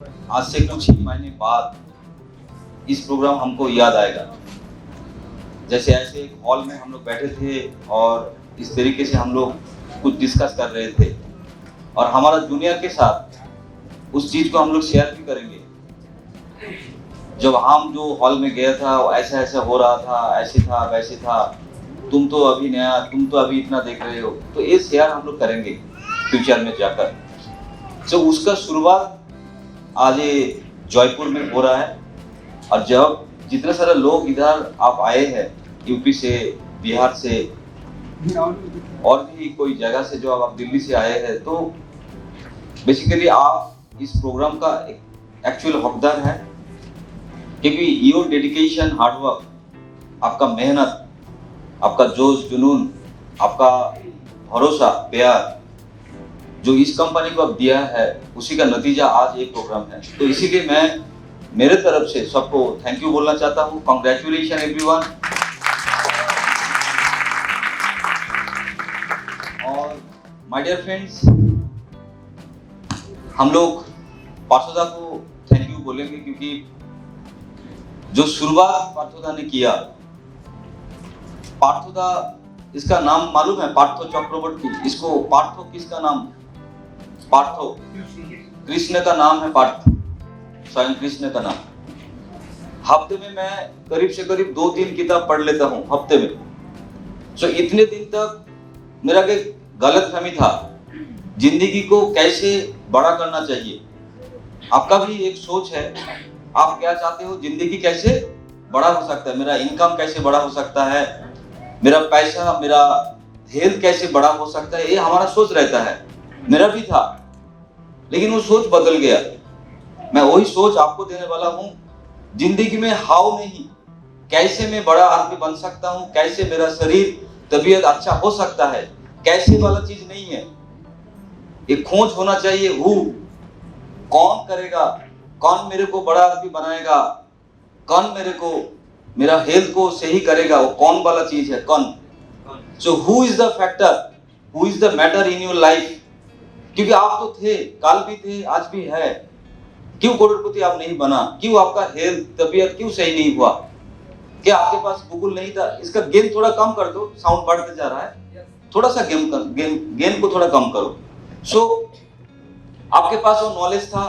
आज से कुछ ही महीने बाद इस प्रोग्राम हमको याद आएगा। जैसे ऐसे एक हॉल में हम लोग बैठे थे और इस तरीके से हम लोग कुछ डिस्कस कर रहे थे और हमारा जूनियर के साथ उस चीज़ को हम लोग शेयर भी करेंगे। जब हम जो हॉल में गया था ऐसा ऐसा हो रहा था, ऐसे था वैसे था, तुम तो अभी नया, तुम तो अभी इतना देख रहे हो, तो ये शेयर हम लोग करेंगे फ्यूचर में जाकर। तो उसका शुरुआत आज ये जयपुर में हो रहा है। और जब जितने सारे लोग इधर आप आए हैं, यूपी से, बिहार से और भी कोई जगह से, जो आप दिल्ली से आए हैं, तो बेसिकली आप इस प्रोग्राम का एक्चुअल हकदार है, क्योंकि योर डेडिकेशन, हार्डवर्क, आपका मेहनत, आपका जोश जुनून, आपका भरोसा, प्यार जो इस कंपनी को अब दिया है, उसी का नतीजा आज एक प्रोग्राम है। तो इसीलिए मैं मेरे तरफ से सबको थैंक यू बोलना चाहता हूँ। Congratulation everyone. और माय डियर फ्रेंड्स, हम लोग पार्थोदा को थैंक यू बोलेंगे, क्योंकि जो शुरुआत पार्थोदा ने किया, पार्थोदा, इसका नाम मालूम है, पार्थो चक्रवर्ती। इसको पार्थो किसका नाम? पार्थो कृष्ण का नाम है। पार्थ स्वयं कृष्ण का नाम। हफ्ते में मैं करीब से करीब 2-3 किताब पढ़ लेता हूँ हफ्ते में। सो इतने दिन तक मेरा एक गलत फहमी था, जिंदगी को कैसे बड़ा करना चाहिए। आपका भी एक सोच है, आप क्या चाहते हो, जिंदगी कैसे बड़ा हो सकता है, मेरा इनकम कैसे बड़ा हो सकता है, मेरा पैसा, मेरा हेल्थ कैसे बड़ा हो सकता है, ये हमारा सोच रहता है। मेरा भी था, लेकिन वो सोच बदल गया। मैं वही सोच आपको देने वाला हूँ। जिंदगी में हाउ नहीं, कैसे मैं बड़ा आदमी बन सकता हूँ, कैसे मेरा शरीर, तबीयत अच्छा हो सकता है, कैसे वाला चीज नहीं है। एक खोज होना चाहिए, हु, कौन करेगा, कौन मेरे को बड़ा आदमी बनाएगा, कौन मेरे को, मेरा हेल्थ को सही करेगा, वो कौन वाला चीज है, कौन। So who is the factor, who is the matter in your life. क्योंकि आप तो थे, काल भी थे, आज भी है। क्यों करोड़पति आप नहीं बना? क्यों आपका हेल्थ, तबीयत क्यों सही नहीं हुआ? क्या आपके पास गूगल नहीं था? इसका गेन थोड़ा कम कर दो, साउंड बढ़ते जा रहा है, थोड़ा सा गेन को थोड़ा कम करो। सो आपके पास वो नॉलेज था,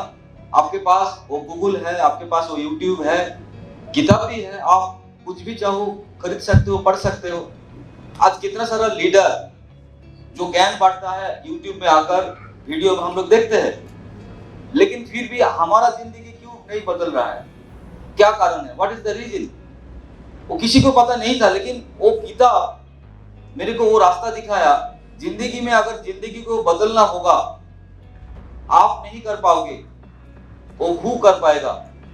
आपके पास वो गूगल है, आपके पास वो यूट्यूब है, किताब भी है, आप कुछ भी चाहो खरीद सकते हो, पढ़ सकते हो। आज कितना सारा लीडर जो ज्ञान बांटता है, यूट्यूब में आकर वीडियो हम लोग देखते हैं, लेकिन फिर भी हमारा जिंदगी क्यों नहीं बदल रहा है? क्या कारण है? What is the reason? वो किसी को पता नहीं था, लेकिन वो किताब मेरे को वो रास्ता दिखाया। जिंदगी में अगर जिंदगी को बदलना होगा, आप नहीं कर पाओगे, वो हु कर पाएगा।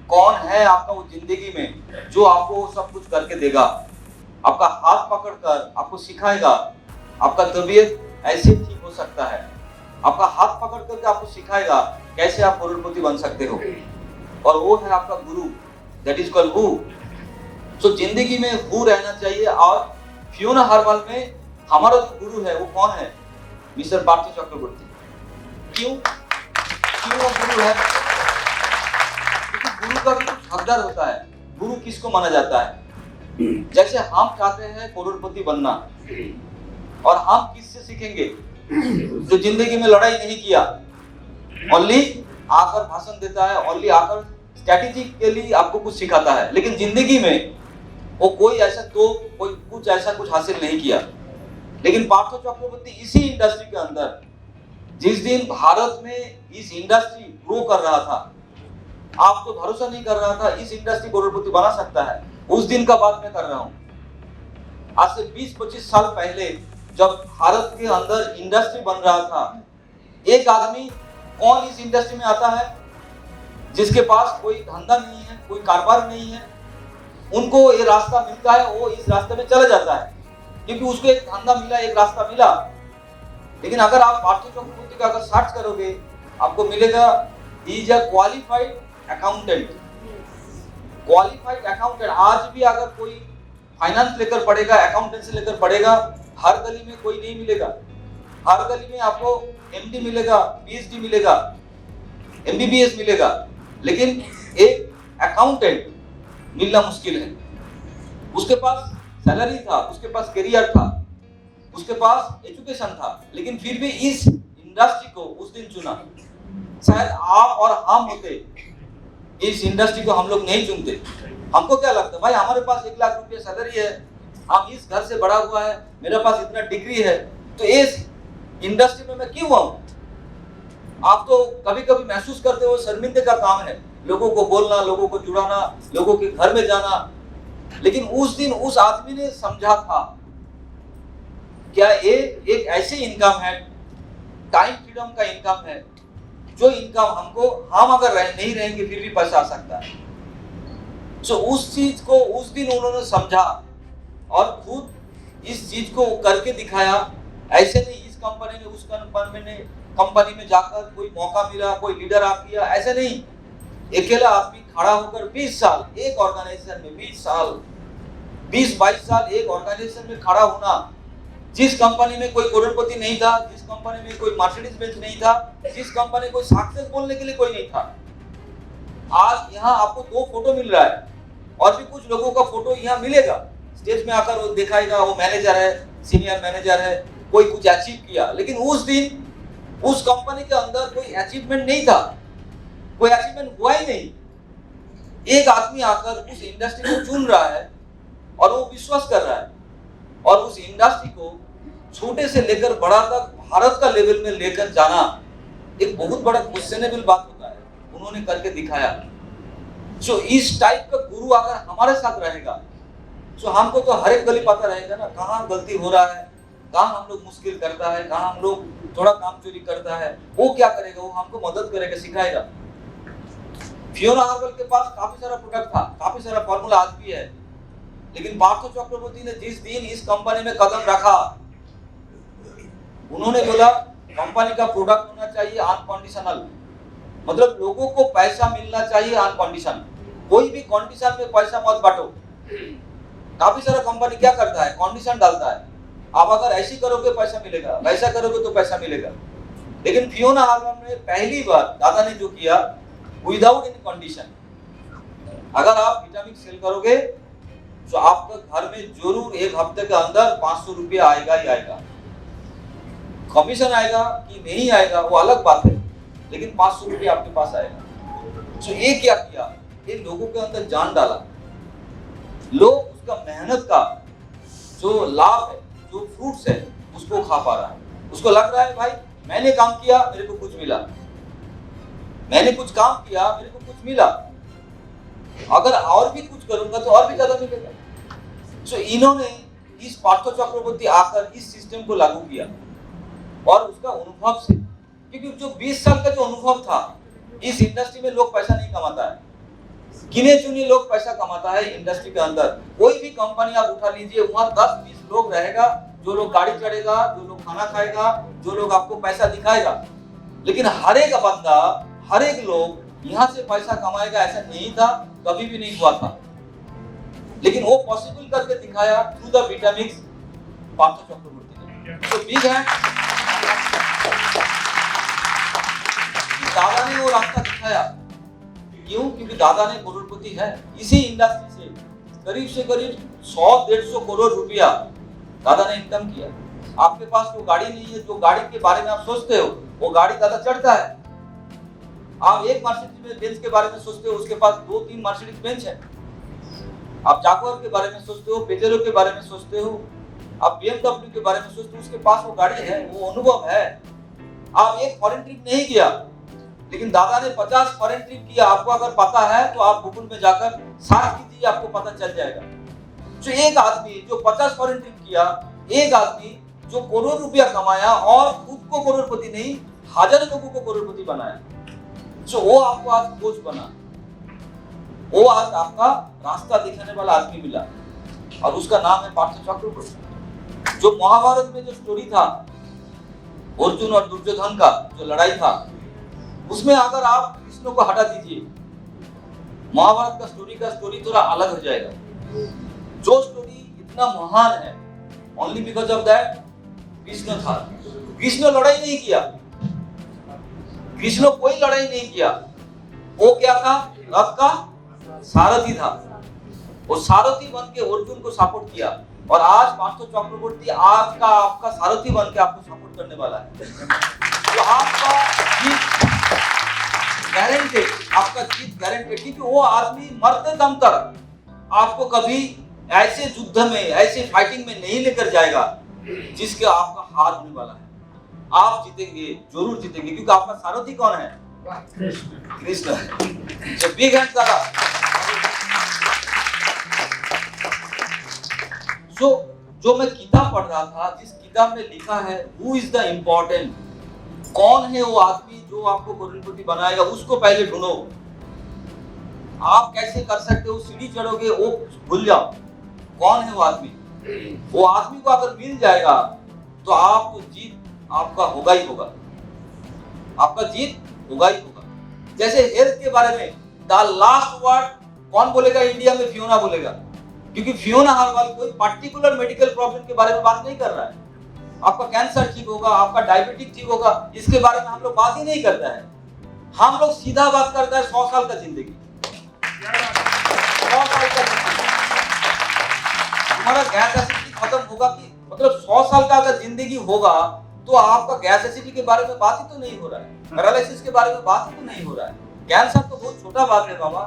कौन है आपका वो जिंदगी में जो आपको सब कुछ करके देगा, आपका हाथ पकड़कर आपको सिखाएगा, आपका तबीयत ऐसे ठीक हो सकता है, आपका हाथ पकड़ करके आपको सिखाएगा कैसे आप करोड़पति बन सकते हो। और वो है आपका गुरु, दैट इज कॉल्ड हु। सो जिंदगी में हु रहना चाहिए। और फियोना हर्मल में हमारा जो गुरु है वो कौन है? मिस्टर पार्थो चक्रवर्ती। क्यों वो गुरु है? क्योंकि गुरु का भी कुछ हकदार होता है। गुरु किसको माना जाता है? जैसे हम चाहते हैं करोड़पति बनना, और हम किससे सीखेंगे? जो जिंदगी में लड़ाई नहीं किया, ओनली आकर भाषण देता है, ओनली आकर स्ट्रैटेजिकली आपको कुछ सिखाता है, लेकिन जिंदगी में वो कोई ऐसा तो कोई कुछ ऐसा कुछ हासिल नहीं किया। लेकिन पार्थो चक्रवर्ती इसी इंडस्ट्री के अंदर, जिस दिन भारत में इस इंडस्ट्री ग्रो कर रहा था, आप तो भरोसा नहीं कर रहा था इस इंडस्ट्री करोड़पति बना सकता है, उस दिन का बात मैं कर रहा हूँ। आज से 20-25 साल पहले जब भारत के अंदर इंडस्ट्री बन रहा था, एक आदमी कौन इस इंडस्ट्री में आता है जिसके पास कोई धंधा नहीं है, कोई कारोबार नहीं है, उनको ये रास्ता मिलता है, वो इस रास्ते में चला जाता है, क्योंकि उसको एक धंधा मिला, एक रास्ता मिला। लेकिन अगर आप पार्थो चक्रवर्ती का अगर सर्च करोगे, आपको मिलेगा he is a qualified accountant. Qualified accountant. आज भी अगर कोई फाइनेंस लेकर पढ़ेगा, अकाउंटेंसी लेकर पढ़ेगा, हर गली में कोई नहीं मिलेगा। हर गली में आपको एमडी मिलेगा, पीएचडी मिलेगा, एमबीबीएस मिलेगा, लेकिन एक अकाउंटेंट मिलना मुश्किल है। उसके पास सैलरी था, उसके पास करियर था, उसके पास एजुकेशन था, लेकिन फिर भी इस इंडस्ट्री को उस दिन चुना। शायद आप और हम होते इस इंडस्ट्री को हम लोग नहीं चुनते। हमको क्या लगता है, भाई हमारे पास 1 लाख रुपया सैलरी है, हम इस घर से बड़ा हुआ है, मेरे पास इतना डिग्री है, तो इस इंडस्ट्री में मैं क्यों आऊं? आप तो कभी कभी महसूस करते हो शर्मिंदे का काम है, लोगों को बोलना, लोगों को जुड़ाना, लोगों के घर में जाना। लेकिन उस दिन उस आदमी ने समझा था क्या ये एक ऐसी इनकम है, टाइम फ्रीडम का इनकम है, जो इनकम हमको, हम अगर नहीं रहेंगे फिर भी पैसा आ सकता है। तो उस चीज को उस दिन उन्होंने समझा और खुद इस चीज को करके दिखाया। ऐसे नहीं इस कंपनी में उस कंपनी में जाकर कोई मौका मिला, कोई लीडर आ गया, ऐसे नहीं। अकेला आदमी खड़ा होकर 20 साल एक ऑर्गेनाइजेशन में, 20 साल 20-22 साल एक ऑर्गेनाइजेशन में खड़ा होना। जिस कंपनी में कोई करोड़पति नहीं था, जिस कंपनी में कोई मर्सिडीज बेंच नहीं था, जिस कंपनी में कोई सक्सेस बोलने के लिए कोई नहीं था, आज यहाँ आपको 2 फोटो मिल रहा है और भी कुछ लोगों का फोटो यहाँ मिलेगा। स्टेज में आकर वो दिखाएगा वो मैनेजर है, सीनियर मैनेजर है, कोई कुछ अचीव किया। लेकिन उस दिन उस कंपनी के अंदर कोई अचीवमेंट नहीं था, कोई अचीवमेंट हुआ ही नहीं। एक आदमी आकर उस इंडस्ट्री को चुन रहा है और वो विश्वास कर रहा है, और उस इंडस्ट्री को छोटे से लेकर बड़ा तक भारत का लेवल में लेकर जाना एक बहुत बड़ा क्वेश्चनेबल बात होता है। उन्होंने करके दिखाया। जो इस टाइप का गुरु अगर हमारे साथ रहेगा, तो हमको तो हर एक गली पता रहेगा ना, कहाँ गलती हो रहा है, कहाँ हम लोग मुश्किल करता है, कहाँ हम लोग थोड़ा काम चोरी करता है। वो क्या करेगा, वो हमको मदद करेगा, सिखाएगा। फियोना हार्वेल के पास काफी सारा प्रोडक्ट था, काफी सारा फॉर्मूला आज भी है, लेकिन पार्थो चक्रवर्ती ने जिस दिन इस कंपनी में कदम रखा, उन्होंने बोला कंपनी का प्रोडक्ट होना चाहिए अनकंडीशनल, मतलब लोगों को पैसा मिलना चाहिए अनकंडीशन, कोई भी कंडीशन में पैसा मत बांटो। काफी सारा कंपनी क्या करता है, कंडीशन डालता है, आप अगर ऐसी करोगे पैसा मिलेगा, वैसा करोगे तो पैसा मिलेगा। लेकिन फियोना हार्वेल ने पहली बार दादा ने जो किया, विदाउट एनी कंडीशन, अगर आप विटामिन सेल करोगे तो आपके घर में जरूर 1 हफ्ते के अंदर 500 रुपया आएगा ही आएगा। कमीशन आएगा कि नहीं आएगा वो अलग बात है, लेकिन 500 रुपया आपके पास आएगा। तो ये क्या किया, ये लोगों के अंदर जान डाला। लोग उसका मेहनत का जो लाभ है, जो फ्रूट्स है, उसको खा पा रहा है। उसको लग रहा है भाई मैंने काम किया, मेरे को कुछ मिला, मैंने कुछ काम किया, मेरे को कुछ मिला, अगर और भी कुछ करूंगा तो और भी ज्यादा मिलेगा। तो इन्होंने इस पार्थो चक्रवर्ती आकर इस सिस्टम को लागू किया, और उसका अनुभव से, क्योंकि जो 20 साल का जो अनुभव था, इस इंडस्ट्री में लोग पैसा नहीं कमाता है, गिने चुने लोग पैसा कमाता है इंडस्ट्री के अंदर। कोई भी कंपनी आप उठा लीजिए, वहां 10-20 लोग रहेगा, जो लोग गाड़ी चढ़ेगा, जो लोग खाना खाएगा, जो लोग आपको पैसा दिखाएगा। लेकिन हर एक बंदा, हर एक लोग यहाँ से पैसा कमाएगा ऐसा नहीं था, कभी भी नहीं हुआ था। लेकिन वो पॉसिबल करके दिखाया थ्रू द विटामिक्स पार्थो चक्रवर्ती ने। तो बिग हैंड, दादा ने वो रास्ता दिखाया। क्यों? क्योंकि दादा ने करोड़पति है, इसी इंडस्ट्री से करीब से करीब 100-150 करोड़ रुपया दादा ने इनकम किया। आपके पास वो गाड़ी नहीं है, जो गाड़ी के बारे में आप सोचते हो, वो गाड़ी दादा चढ़ता है। आप एक मर्सिडीज बेंच के बारे में सोचते हो, उसके पास 2-3 मर्सिडीज बेंच है। आप जागुआर के बारे में सोचते हो, पेजेरो के बारे में सोचते हो, आप BMW के बारे में सोचते हो, उसके पास वो गाड़ी है, वो अनुभव है। आप एक फॉरेन ट्रिप नहीं किया, लेकिन दादा ने 50 फॉरेन ट्रिप किया। आपको अगर पता है तो आप गूगल में जाकर सर्च कीजिए, आपको पता चल जाएगा। तो एक आदमी जो 50 फॉरेन ट्रिप किया, एक आदमी जो करोड़ रुपया कमाया और खुद को करोड़पति नहीं, हजारों लोगों को करोड़पति बनाया। तो वो आपको आज कोच बना, वो आज आपका रास्ता दिखाने वाला आदमी मिला, और उसका नाम है पार्थो चक्रवर्ती। जो महाभारत में जो स्टोरी था अर्जुन और दुर्योधन का जो लड़ाई था, उसमें अगर आप कृष्ण को हटा दीजिए, महाभारत का स्टोरी थोड़ा अलग हो जाएगा। जो स्टोरी इतना महान है, only because of that Krishna था। कृष्ण लड़ाई नहीं किया, कृष्ण कोई लड़ाई नहीं किया, वो क्या था? रथ का सारथी था। वो सारथी बन के अर्जुन को सपोर्ट किया और आज पार्थ चक्रवर्ती आज का आपका सारथी बन के आपको सपोर्ट करने वाला है। तो आपका जीत गारंटेड, आपका जीत गारंटेड, क्योंकि वो आदमी मरते दम तक आपको कभी ऐसे युद्ध में, ऐसे फाइटिंग में नहीं लेकर जाएगा जिसके आपका हार होने वाला है। आप जीतेंगे, जरूर जीतेंगे, क्योंकि आपका सारथी कौन है? कृष्ण है। So big hands are up. So जो मैं किताब पढ़ रहा था, जिस किताब में लिखा है हु इज द इम्पोर्टेंट, कौन है वो आदमी जो आपको करोड़पति बनाएगा, उसको पहले ढूंढो। आप कैसे कर सकते हो, सीढ़ी चढ़ोगे वो भूल जाओ। कौन है वो आदमी? वो आदमी को अगर मिल जाएगा तो आपको जीत आपका होगा ही होगा, आपका जीत होगा ही होगा। जैसे हेल्थ के बारे में द लास्ट वर्ड कौन बोलेगा इंडिया में? फियोना बोलेगा, क्योंकि फियोना हर बार कोई पर्टिकुलर मेडिकल प्रॉब्लम के बारे में बात नहीं कर रहा है। आपका कैंसर ठीक होगा, आपका डायबिटिक ठीक होगा, इसके बारे में हम लोग बात ही नहीं करता है। हम लोग सीधा बात करता है 100 साल का जिंदगी, 100 साल का जिंदगी। तुम्हारा गैस एसिडिटी खत्म होगा कि मतलब 100 साल का अगर जिंदगी होगा तो आपका गैस एसिडिटी के बारे में बात ही तो नहीं हो रहा है, पैरालिसिस के बारे में बात ही तो नहीं हो रहा है, कैंसर तो बहुत छोटा बात है बाबा।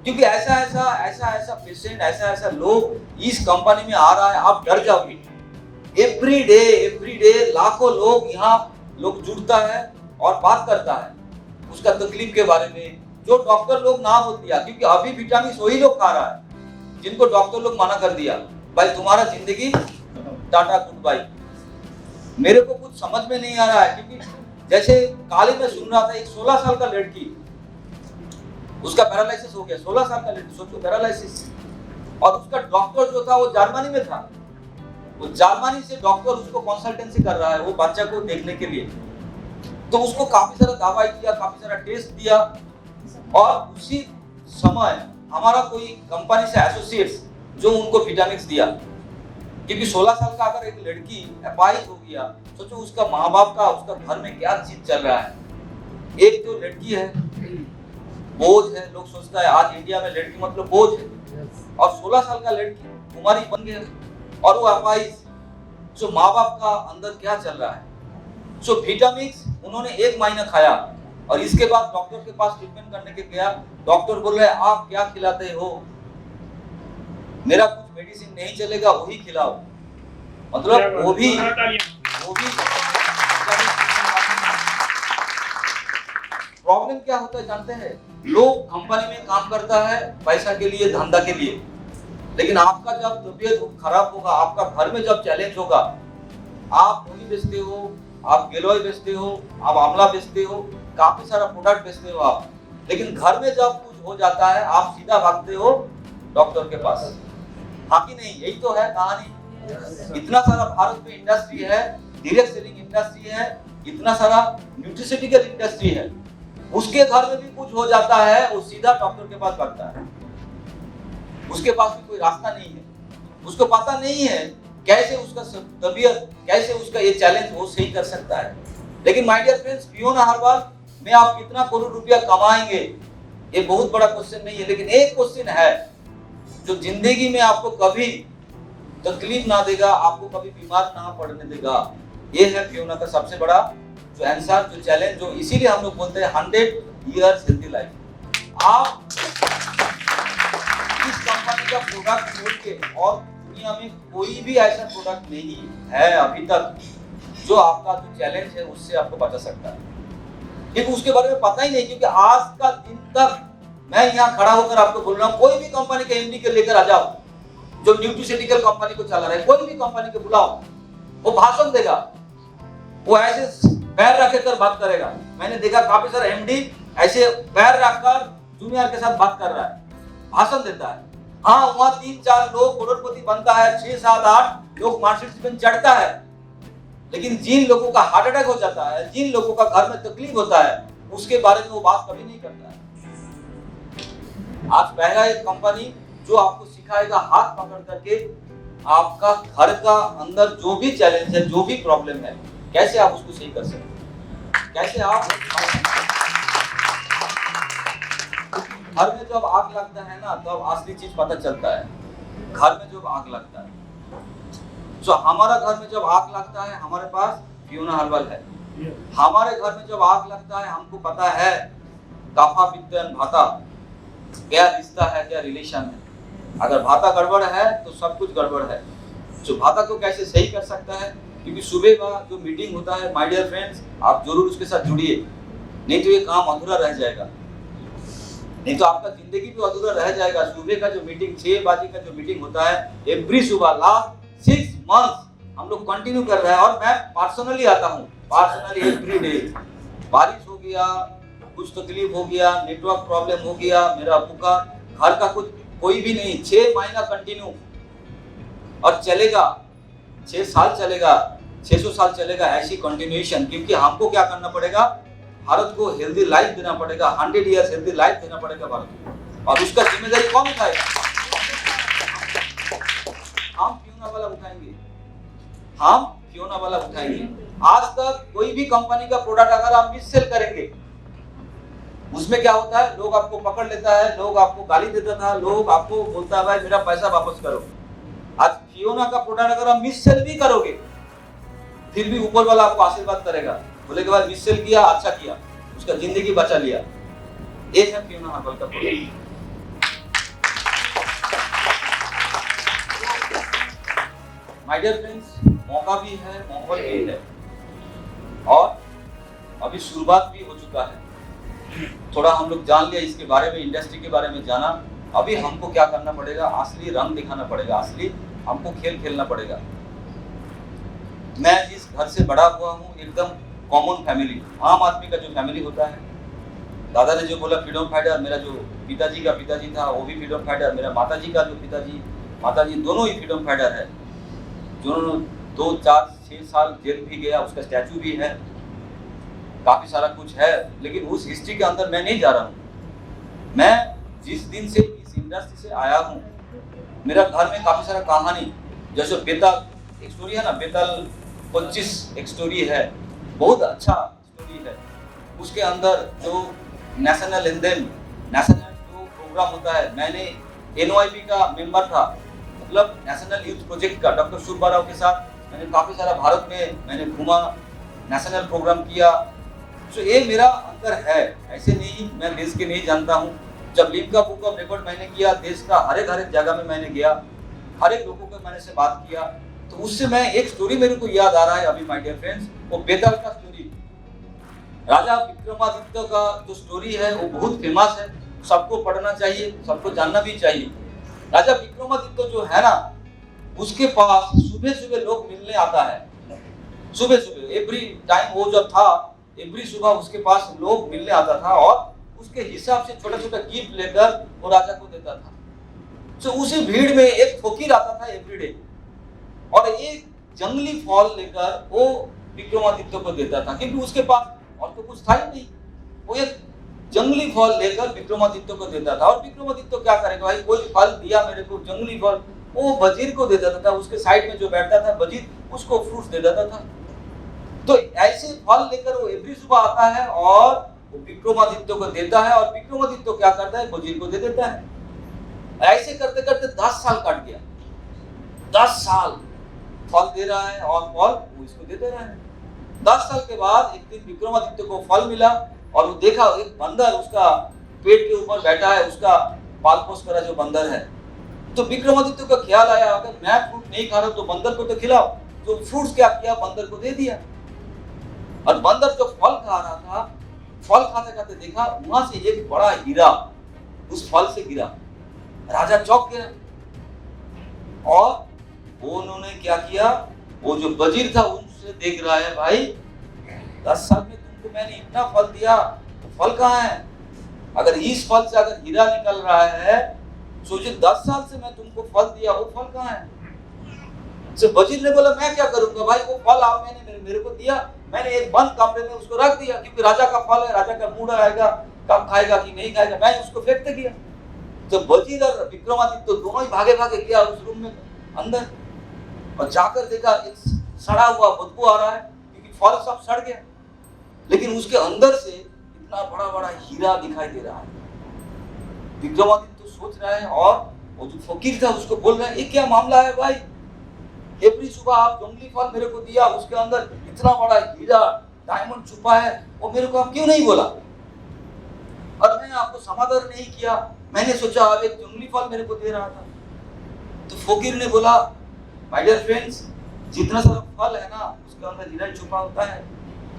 क्योंकि ऐसा पेशेंट, ऐसा लोग इस कंपनी में आ रहा है, आप डर जाओगे। एवरी डे लाखों लोग यहाँ लोग जुड़ता है और बात करता है उसका तकलीफ के बारे में, जो डॉक्टर लोग ना बोल दिया। क्योंकि अभी विटामिन वही लोग खा रहा है जिनको डॉक्टर लोग मना कर दिया, भाई तुम्हारा जिंदगी टाटा गुड बाय। मेरे को कुछ समझ में नहीं आ रहा है, क्योंकि जैसे काले में सुन रहा था एक 16 साल का लड़की, उसका पैरालिसिस हो गया। 16 साल का लड़की, सोचो पैरालिसिस, और उसका डॉक्टर जो था वो जर्मनी में था। वो जर्मनी से डॉक्टर उसको कंसल्टेंसी कर रहा है वो बच्चा को देखने के लिए। तो उसको काफी सारा दवाई दिया, काफी सारा टेस्ट दिया, और उसी समय हमारा कोई कंपनी से एसोसिएट्स जो उनको विटामिन दिया। क्योंकि 16 साल का अगर एक लड़की अपाहिज हो गया, सोचो उसका माँ बाप का, उसका घर में क्या चीज चल रहा है। एक जो लड़की है बोझ है, लोग सोचता है आज इंडिया में लड़की मतलब बोझ है, और 16 साल का लड़की कुमारी बन गया और वो अपाहिज। सो माँ बाप का अंदर क्या चल रहा है। सो विटामिन उन्होंने 1 महीना खाया और इसके बाद डॉक्टर के पास ट्रीटमेंट करने के गया। डॉक्टर बोल रहे आप क्या खिलाते हो? मेरा कुछ मेडिसिन नहीं चलेगा, वही खिलाओ। मतलब वो भी प्रॉब्लम क्या होता है जानते हैं? लोग कंपनी में काम करता है पैसा के लिए, धंधा के लिए, लेकिन आपका जब तबीयत खराब होगा, आपका घर में जब चैलेंज होगा, आप मूली बेचते हो, आप गिलोय बेचते हो, आप आंवला बेचते हो, काफी सारा प्रोडक्ट बेचते हो आप, लेकिन घर में जब कुछ हो जाता है आप सीधा भागते हो डॉक्टर के पास। हाँ कि नहीं? यही तो है कहानी। इतना सारा भारत में इंडस्ट्री है, डायरेक्ट सेलिंग इंडस्ट्री है, इतना सारा न्यूट्रिशियटिकल इंडस्ट्री है, उसके घर में भी कुछ हो जाता है वो सीधा डॉक्टर के पास भागता है। उसके पास भी कोई रास्ता नहीं है, उसको पता नहीं है कैसे उसका तबीयत, कैसे उसका ये चैलेंज वो सही कर सकता है। लेकिन my dear friends, Fiona herbal में आप कितना करोड़ रुपया कमाएंगे ये बहुत बड़ा क्वेश्चन नहीं है, लेकिन एक क्वेश्चन है जो जिंदगी में आपको कभी तकलीफ ना देगा, आपको कभी बीमार ना पड़ने देगा। ये है फियोना का सबसे बड़ा जो आंसर, जो चैलेंज, जो इसीलिए हम लोग बोलते हैं 100 years हेल्दी लाइफ। आप इस कंपनी का प्रोडक्ट छोड़ के, और दुनिया में कोई भी ऐसा प्रोडक्ट नहीं है अभी तक जो आपका जो चैलेंज है उससे आपको बचा सकता है, क्योंकि उसके बारे में पता ही नहीं। क्योंकि आज का दिन तक मैं यहाँ खड़ा होकर आपको बोल रहा हूँ, कोई भी कंपनी के एमडी के लेकर आ जाओ जो न्यूट्रिशियटिकल कंपनी को चला रहा है, कोई भी कंपनी के बुलाओ, वो भाषण देगा, वो ऐसे पैर रखकर बात करेगा। मैंने देखा काफी सारे एमडी ऐसे पैर रखकर जूनियर के साथ बात कर रहा है, भाषण देता है। हाँ, वहाँ 3-4 लोग करोड़पति बनता है, 6-7-8 लोग मार्कशीट में चढ़ता है, लेकिन जिन लोगों का हार्ट अटैक हो जाता है, जिन लोगों का घर में तकलीफ होता है, उसके बारे में वो बात कभी नहीं करता है। आज पहला एक कंपनी जो आपको सिखाएगा हाथ पकड़ करके आपका घर का अंदर जो भी चैलेंज है, जो भी प्रॉब्लम है, कैसे आप उसको सही कर सकते हैं, कैसे आप घर में जब आग लगता है ना तब असली चीज पता चलता है। घर में जब आग लगता है, तो हमारा घर में जब आग लगता है हमारे पास फियोना हर्बल है। हमारे घर में जब आग लगता है हमको पता है काफा पित्तन भाता क्या रिश्ता है, क्या रिलेशन है। अगर भाता गड़बड़ है तो सब कुछ गड़बड़ है। तो भाता को कैसे सही कर सकता है, क्योंकि सुबह का जो मीटिंग होता है माय डियर फ्रेंड्स, आप जरूर उसके साथ जुड़िए, नहीं तो ये काम अधूरा रह जाएगा, नहीं तो आपका जिंदगी भी अधूरा रह जाएगा। सुबह का जो मीटिंग 6 बजे का जो मीटिंग होता है एवरी सुबह लास्ट 6 मंथ्स हम लोग कंटिन्यू कर रहे हैं, और मैं पर्सनली आता हूँ, पर्सनली एवरी डे। बारिश हो गया, कुछ तकलीफ हो गया, नेटवर्क प्रॉब्लम हो गया, मेरा पुकार, घर का कुछ कोई भी नहीं, 6 महीना कंटिन्यू, और चलेगा 6 साल चलेगा, 600 साल चलेगा ऐसी कंटिन्यूएशन। क्योंकि हमको क्या करना पड़ेगा, भारत को हेल्दी लाइफ देना पड़ेगा, 100 इयर्स हेल्दी लाइफ देना पड़ेगा भारत को, और उसका जिम्मेदारी कौन उठाएगा? हम फियोना वाला उठाएंगे, हम फियोना वाला उठाएंगे। आज तक कोई भी कंपनी का प्रोडक्ट अगर आप मिस सेल करेंगे, उसमें क्या होता है, लोग आपको पकड़ लेता है, लोग आपको गाली देता था, लोग आपको बोलता है भाई मेरा पैसा वापस करो। आज फियोना का प्रोडक्ट अगर आप मिस सेल भी करोगे, फिर भी ऊपर वाला आपको आशीर्वाद करेगा, बोलेगा भाई मिस सेल किया, अच्छा किया, उसका जिंदगी बचा लिया। एक है फियोना हर्बल का प्रोडक्ट। माय डियर फ्रेंड्स, मौका भी है, माहौल भी है, और अभी शुरुआत भी हो चुका है। थोड़ा हम लोग जान लिया इसके बारे में, इंडस्ट्री के बारे में जाना। अभी हमको क्या करना पड़ेगा, असली रंग दिखाना पड़ेगा, असली हमको खेल खेलना पड़ेगा। मैं जिस घर से बड़ा हुआ हूँ, एकदम कॉमन फैमिली, आम आदमी का जो फैमिली होता है। दादा ने जो बोला फ्रीडम फाइटर, मेरा जो पिताजी का पिताजी था वो भी फ्रीडम फाइटर, मेरा माताजी का जो पिताजी माताजी दोनों ही फ्रीडम फाइटर है। दोनों 2, 4, 6 साल जेल भी गया, उसका स्टैचू भी है, काफी सारा कुछ है, लेकिन उस हिस्ट्री के अंदर मैं नहीं जा रहा हूँ। मैं जिस दिन से इस इंडस्ट्री से आया हूँ, मेरा घर में काफी सारा कहानी, जैसे बेताल एक स्टोरी है ना, बेताल 25 एक स्टोरी है, बहुत अच्छा स्टोरी है। उसके अंदर जो नेशनल एंथेम, नेशनल जो प्रोग्राम होता है, मैंने NYP का मेंबर था, मतलब नेशनल यूथ प्रोजेक्ट का, डॉक्टर सुब्बा राव के साथ मैंने काफी सारा भारत में मैंने घूमा, नेशनल प्रोग्राम किया। तो ये मेरा अंदर है, ऐसे नहीं मैं देश के नहीं जानता हूँ। जब लिम्का बुक ऑफ रिकॉर्ड मैंने किया, देश का हर एक जगह में मैंने गया, हर एक लोगों को मैंने से बात किया, तो उससे मैं एक स्टोरी मेरे को याद आ रहा है अभी माय डियर फ्रेंड्स, वो बेताल का स्टोरी। राजा विक्रमादित्य का जो स्टोरी है वो बहुत फेमस है, सबको पढ़ना चाहिए, सबको जानना भी चाहिए। राजा विक्रमादित्य जो है ना, उसके पास सुबह सुबह लोग मिलने आता है, सुबह सुबह एवरी टाइम, वो जब था एवरी सुबह उसके पास लोग मिलने आता था, और उसके हिसाब से छोटा छोटा गिफ्ट लेकर वो राजा को देता था। तो उसी भीड़ में एक फकीर आता था एवरीडे, और एक जंगली फल लेकर वो विक्रमादित्य को देता था, क्योंकि उसके पास और तो कुछ था ही नहीं। वो एक जंगली फल लेकर विक्रमादित्य को देता था, और विक्रमादित्य क्या करेगा भाई, कोई फल दिया मेरे को जंगली फल, वो वजीर को दे देता था, उसके साइड में जो बैठता था वजीर, उसको फ्रूट्स दे देता था। तो ऐसे फल लेकर वो एवरी सुबह आता है और वो विक्रमादित्य को देता है, और विक्रमादित्य क्या करता है, वजीर को दे देता है। ऐसे करते करते 10 साल कट गया, 10 साल फल दे रहा है और फल वो इसको दे दे रहा है। 10 साल के बाद एक दिन विक्रमादित्य को फल मिला, और वो देखा एक बंदर उसका पेट के ऊपर बैठा है, उसका पाल पोस करा जो बंदर है। तो विक्रमादित्य का ख्याल आया, अगर मैं फ्रूट नहीं खा रहा तो बंदर को तो खिलाओ। तो फ्रूट्स क्या किया, बंदर को दे दिया, और बंदर जो फल खा रहा था, फल खाते खाते देखा वहां से एक बड़ा हीरा उस फल से गिरा। राजा चौंक गया, और वो उन्होंने क्या किया, वो जो वजीर था उनसे देख रहा है, भाई 10 साल में तुमको मैंने इतना फल दिया, तो फल कहाँ है? अगर इस फल से अगर हीरा निकल रहा है, सोचिए 10 साल से मैं तुमको फल दिया, वो फल कहाँ है? तो वजीर ने बोला मैं क्या करूंगा भाई, वो फल आप मैंने मेरे को दिया, मैंने एक बंद कमरे में उसको रख दिया, क्योंकि राजा का फल है, राजा का मूड आएगा, कब खाएगा कि नहीं खाएगा, मैं उसको फेंकते गया। तो वजीर और विक्रमादित्य दोनों ही भागे भागे गया उस रूम में अंदर, और जाकर देखा एक सड़ा हुआ बदबू आ रहा है, क्योंकि फल सब सड़ गया, लेकिन उसके अंदर से इतना बड़ा बड़ा हीरा दिखाई दे रहा है। विक्रमादित्य तो सोच रहा है, और वो जो फकीर था उसको बोल रहा है, ये क्या मामला है भाई, एवरी सुबह आप जंगली फल मेरे को दिया, उसके अंदर इतना बड़ा हीरा डायमंड छुपा है, वो मेरे को आप क्यों नहीं बोला, और मैंने आपको समाधान नहीं किया, मैंने सोचा आप एक जंगली फल मेरे को दे रहा था। तो फकीर ने बोला, माय डियर फ्रेंड्स, जितना सारा फल है ना उसके अंदर हीरा छुपा होता है।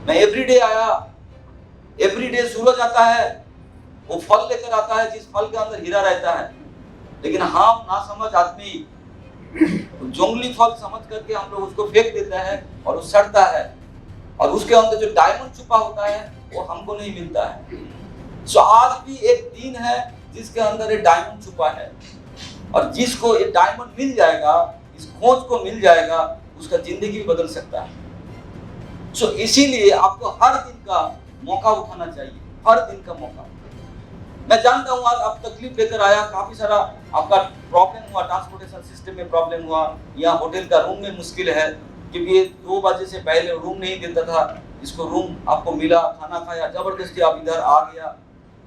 मैं एवरीडे आया, एवरीडे सूरज आता है, वो फल लेकर आता है जिस फल के अंदर हीरा रहता है, लेकिन हम ना समझ आदमी जंगली फल समझ करके हम लोग उसको फेंक देते हैं और वो सड़ता है, और उसके अंदर जो डायमंड छुपा होता है वो हमको नहीं मिलता है। सो आज भी एक दिन है जिसके अंदर एक डायमंड छुपा है, और जिसको ये डायमंड मिल जाएगा, इस खोज को मिल जाएगा, उसका जिंदगी भी बदल सकता है। सो इसीलिए आपको हर दिन का मौका उठाना चाहिए, हर दिन का मौका। मैं जानता हूँ आज आप तकलीफ लेकर आया, काफी सारा आपका प्रॉब्लम हुआ, ट्रांसपोर्टेशन सिस्टम में प्रॉब्लम हुआ, या होटल का रूम में मुश्किल है, क्योंकि ये 2 बजे से पहले रूम नहीं देता था, इसको रूम आपको मिला, खाना खाया, जबरदस्ती आप इधर आ गया,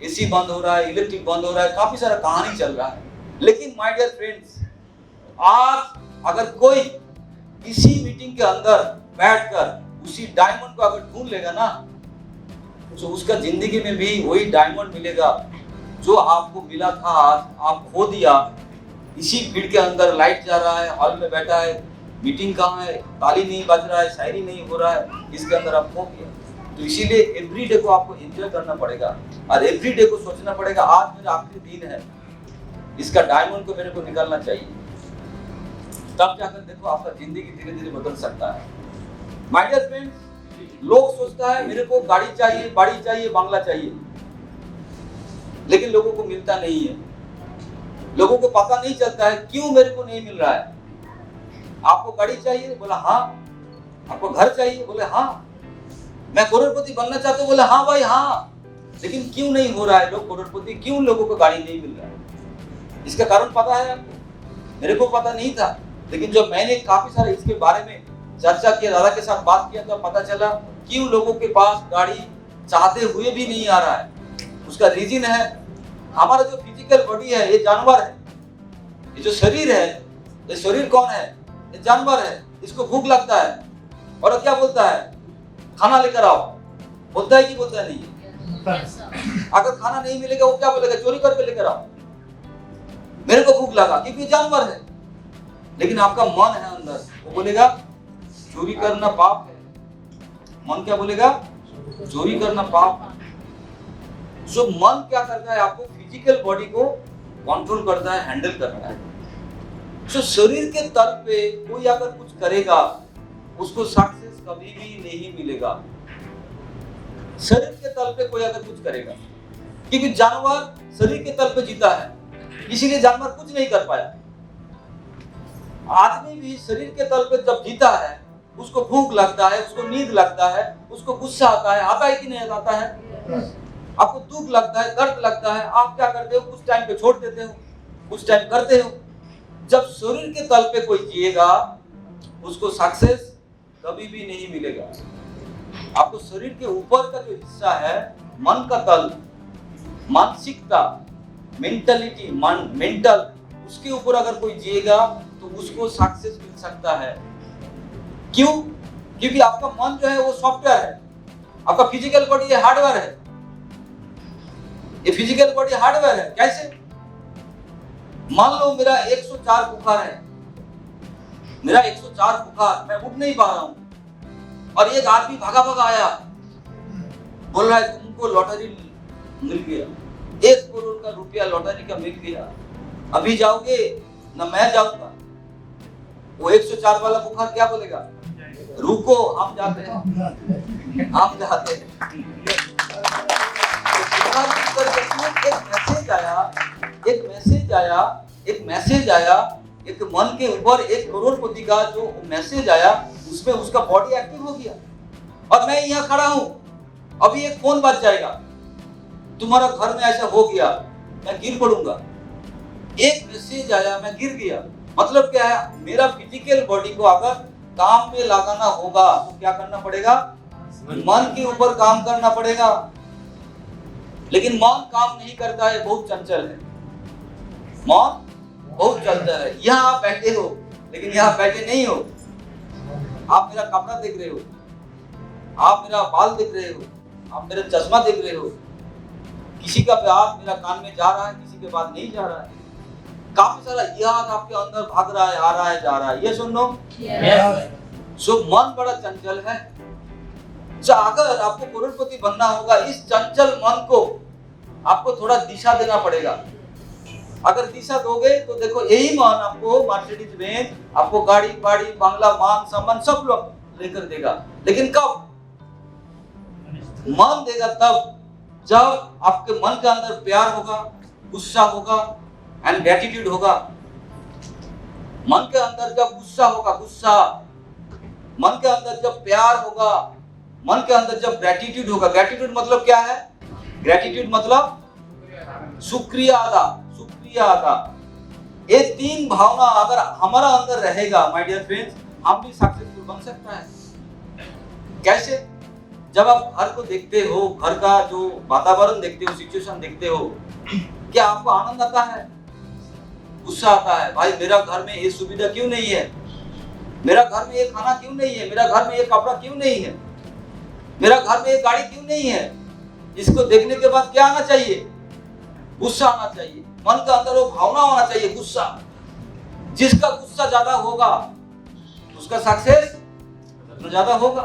एसी बंद हो रहा है, इलेक्ट्रिक बंद हो रहा है, काफी सारा कहानी चल रहा है। लेकिन माय डियर फ्रेंड्स, आज अगर कोई इसी मीटिंग के अंदर बैठकर उसी डायमंड को अगर ढूंढ लेगा ना, तो उसका जिंदगी में भी वही डायमंड मिलेगा जो आपको मिला था, आज आप खो दिया। इसी भीड़ के अंदर लाइट जा रहा है, हॉल में बैठा है, मीटिंग कहाँ है, ताली नहीं बज रहा है, शायरी नहीं हो रहा है, इसके अंदर आप खो गया। तो इसीलिए एवरी डे को आपको एंजॉय करना पड़ेगा, और एवरी डे को सोचना पड़ेगा आज मेरा आखिरी दिन है, इसका डायमंड को मेरे को निकालना चाहिए। तब जाकर देखो आपका जिंदगी धीरे धीरे बदल सकता है। माय डियर फ्रेंड्स, लोग सोचता है मेरे को गाड़ी चाहिए, बाड़ी चाहिए, बंगला चाहिए, लेकिन लोगों को मिलता नहीं है। लोगों को पता नहीं चलता है क्यों मेरे को नहीं मिल रहा है। आपको गाड़ी चाहिए, बोला हाँ। आपको घर चाहिए, बोले हाँ। मैं करोड़पति बनना चाहता हूँ, बोले हाँ भाई हाँ। लेकिन क्यों नहीं हो रहा है लोग करोड़पति, क्यों लोगों को गाड़ी नहीं मिल रहा है? इसका कारण पता है आपको? मेरे को पता नहीं था, लेकिन जब मैंने काफी सारे इसके बारे में चर्चा किया, दादा के साथ बात किया, तो पता चला क्यों लोगों के पास गाड़ी चाहते हुए भी नहीं आ रहा है। उसका रीजन है हमारा जो फिजिकल बॉडी है, ये जानवर है। ये जो शरीर है, ये शरीर कौन है? ये जानवर है। इसको भूख लगता है और क्या बोलता है? खाना लेकर आओ। बोलता है कि बोलता है नहीं? अगर खाना नहीं मिलेगा वो क्या बोलेगा? चोरी करके लेकर आओ, मेरे को भूख लगा, क्योंकि जानवर है। लेकिन आपका मन है अंदर, वो बोलेगा चोरी करना पाप है। मन क्या बोलेगा? चोरी करना पाप है। जो मन क्या करता है? आपको फिजिकल बॉडी को कंट्रोल करता है, हैंडल करता है। जो शरीर के तल पे कोई अगर कुछ करेगा, उसको सक्सेस कभी भी नहीं मिलेगा। शरीर के तल पे कोई अगर कुछ करेगा, क्योंकि जानवर शरीर के तल पे जीता है, इसीलिए जानवर कुछ नहीं कर पाया। आदमी भी शरीर के तल पे जब जीता है, उसको भूख लगता है, उसको नींद लगता है, उसको गुस्सा आता है कि नहीं आता है? आपको दुख लगता है, दर्द लगता है, आप क्या करते हो? कुछ टाइम पे छोड़ देते हो, कुछ टाइम करते हो। जब शरीर के तल पे कोई जिएगा, उसको सक्सेस कभी भी नहीं मिलेगा। आपको शरीर के ऊपर का जो हिस्सा है, मन का तल, मानसिकता, मेंटलिटी, मेंटल, उसके ऊपर अगर कोई जिएगा तो उसको सक्सेस मिल सकता है। क्यों? क्योंकि आपका मन जो है वो सॉफ्टवेयर है, आपका फिजिकल बॉडी ये हार्डवेयर है। ये फिजिकल बॉडी हार्डवेयर है। कैसे? मान लो मेरा 104 बुखार है, मेरा 104 बुखार, मैं उठ नहीं पा रहा हूं, और एक आदमी भागा भागा आया, बोल रहा है तुमको लॉटरी मिल गया, 1 करोड़ का रुपया लॉटरी का मिल गया, अभी जाओगे ना मैं जाऊंगा। वो 104 वाला बुखार क्या बोलेगा? रुको, हम जाते हैं, हम जाते हैं। एक मैसेज आया, एक मन के ऊपर 1 करोड़पति का जो मैसेज आया, उसमें उसका बॉडी एक्टिव हो गया। और मैं यहाँ खड़ा हूँ, अभी एक फोन बज जाएगा, तुम्हारा घर में ऐसा हो गया, मैं गिर पड़ूंगा। एक मैसेज आया, मैं गिर गया। मतलब क्या है? मेरा फिजिकल बॉडी को अगर काम में लगाना होगा तो क्या करना पड़ेगा? मन के ऊपर काम करना पड़ेगा। लेकिन मन काम नहीं करता है, बहुत चंचल है। मौन बहुत चलता है। यहाँ आप बैठे हो लेकिन यहाँ बैठे नहीं हो। आप मेरा कपड़ा देख रहे हो, आप मेरा बाल देख रहे हो, आप मेरा चश्मा देख रहे हो। किसी का बात मेरा कान में जा रहा है, किसी के बात नहीं जा रहा है। काफी सारा याद आपके अंदर भाग रहा है, आ रहा है, जा रहा है। ये सुन लो, सो मन बड़ा चंचल है। अगर आपको करोड़पति बनना होगा, इस चंचल मन को आपको थोड़ा दिशा देना पड़ेगा। अगर दिशा दोगे तो देखो यही मन आपको मर्सिडीज बेंज, आपको गाड़ी बाड़ी बंगला मान सम्मान सब लोग लेकर देगा। लेकिन कब मन देगा? तब जब आपके मन के अंदर प्यार होगा, गुस्सा होगा एंड ग्रेटिट्यूड होगा। मन के अंदर जब गुस्सा होगा, गुस्सा, मन के अंदर जब प्यार होगा, मन के अंदर जब ग्रेटिट्यूड होगा। ग्रेटिट्यूड मतलब क्या है? ग्रेटिट्यूड मतलब शुक्रिया अदा, शुक्रिया अदा। ये तीन भावना अगर हमारा अंदर रहेगा माय डियर फ्रेंड्स, हम भी सक्सेसफुल बन सकता है। कैसे? जब आप घर को देखते हो, घर का जो वातावरण देखते हो, सिचुएशन देखते हो, क्या आपको आनंद आता है? गुस्सा आता है? भाई मेरा घर में ये सुविधा क्यों नहीं है, मेरा घर में ये खाना क्यों नहीं है, मेरा घर में ये कपड़ा क्यों नहीं है, मेरा घर में ये गाड़ी क्यों नहीं है। इसको देखने के बाद क्या आना चाहिए? गुस्सा आना चाहिए। मन के अंदर वो भावना होना चाहिए, गुस्सा। जिसका गुस्सा ज्यादा होगा उसका सक्सेस ज्यादा होगा।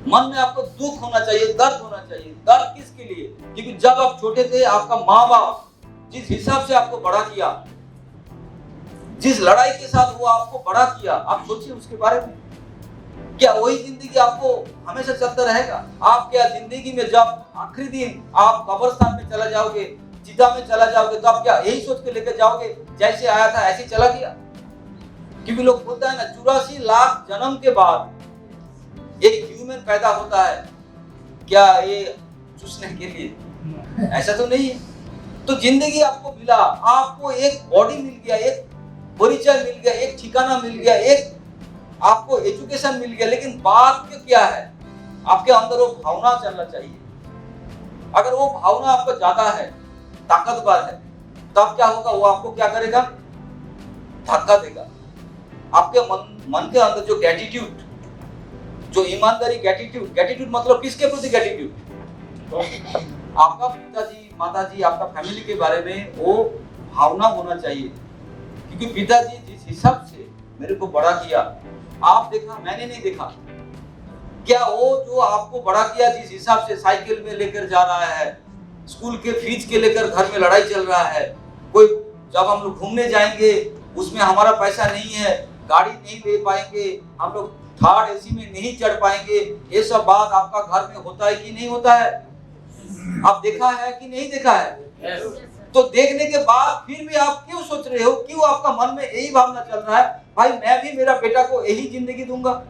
मन में आपको दुख होना चाहिए, दर्द होना चाहिए। दर्द किसके लिए? क्योंकि जब आप छोटे थे, आपका माँ बाप जिस हिसाब से आपको बड़ा किया, जिस लड़ाई के साथ वो आपको बड़ा किया, आप सोचिए उसके बारे में। क्या वही जिंदगी आपको हमेशा चलता रहेगा? आप क्या जिंदगी में जब आखिरी दिन आप कब्रिस्तान में चला जाओगे, चिता में चला जाओगे, तो आप क्या यही सोच के लेकर जाओगे जैसे आया था ऐसे चला गया? क्योंकि लोग बोलते हैं ना, 84 लाख जन्म के बाद एक ह्यूमन पैदा होता है, क्या ये चूसने के लिए? ऐसा तो नहीं है। तो जिंदगी आपको मिला, आपको एक बॉडी मिल गया, एक परिचय मिल गया, एक ठिकाना मिल गया, एक आपको एजुकेशन मिल गया। लेकिन बात क्या है? आपके अंदर वो भावना चलना चाहिए। अगर वो भावना आपको ज्यादा है, ताकतवर है, तब क्या होगा? वो आपको क्या करेगा? धक्का देगा। आपके मन के अंदर जो ग्रेटिट्यूड, जो ईमानदारी, ग्रेटिट्यूड मतलब किसके प्रति ग्रेटिट्यूड? आपका पिताजी, माताजी, आपका फैमिली के बारे में वो भावना होना चाहिए। क्योंकि पिताजी जिस हिसाब से मेरे को बड़ा किया, आप देखा, मैंने नहीं देखा। क्या वो जो आपको बड़ा किया, जिस हिसाब से साइकिल में लेकर जा रहा है, स्कूल के फीस के लेकर घर में लड़ाई चल रहा है, कोई जब हम लोग घूमने जाएंगे उसमें हमारा पैसा नहीं है, गाड़ी नहीं ले पाएंगे, हम लोग थर्ड एसी में नहीं चढ़ पाएंगे, ये सब बात आपका घर में होता है कि नहीं होता है? आप देखा है कि नहीं देखा है? तो देखने के बाद फिर भी आप क्यों सोच रहे हो? क्यों आपका मन में यही भावना चल रहा है, भाई मैं भी मेरा बेटा को यही जिंदगी दूंगा,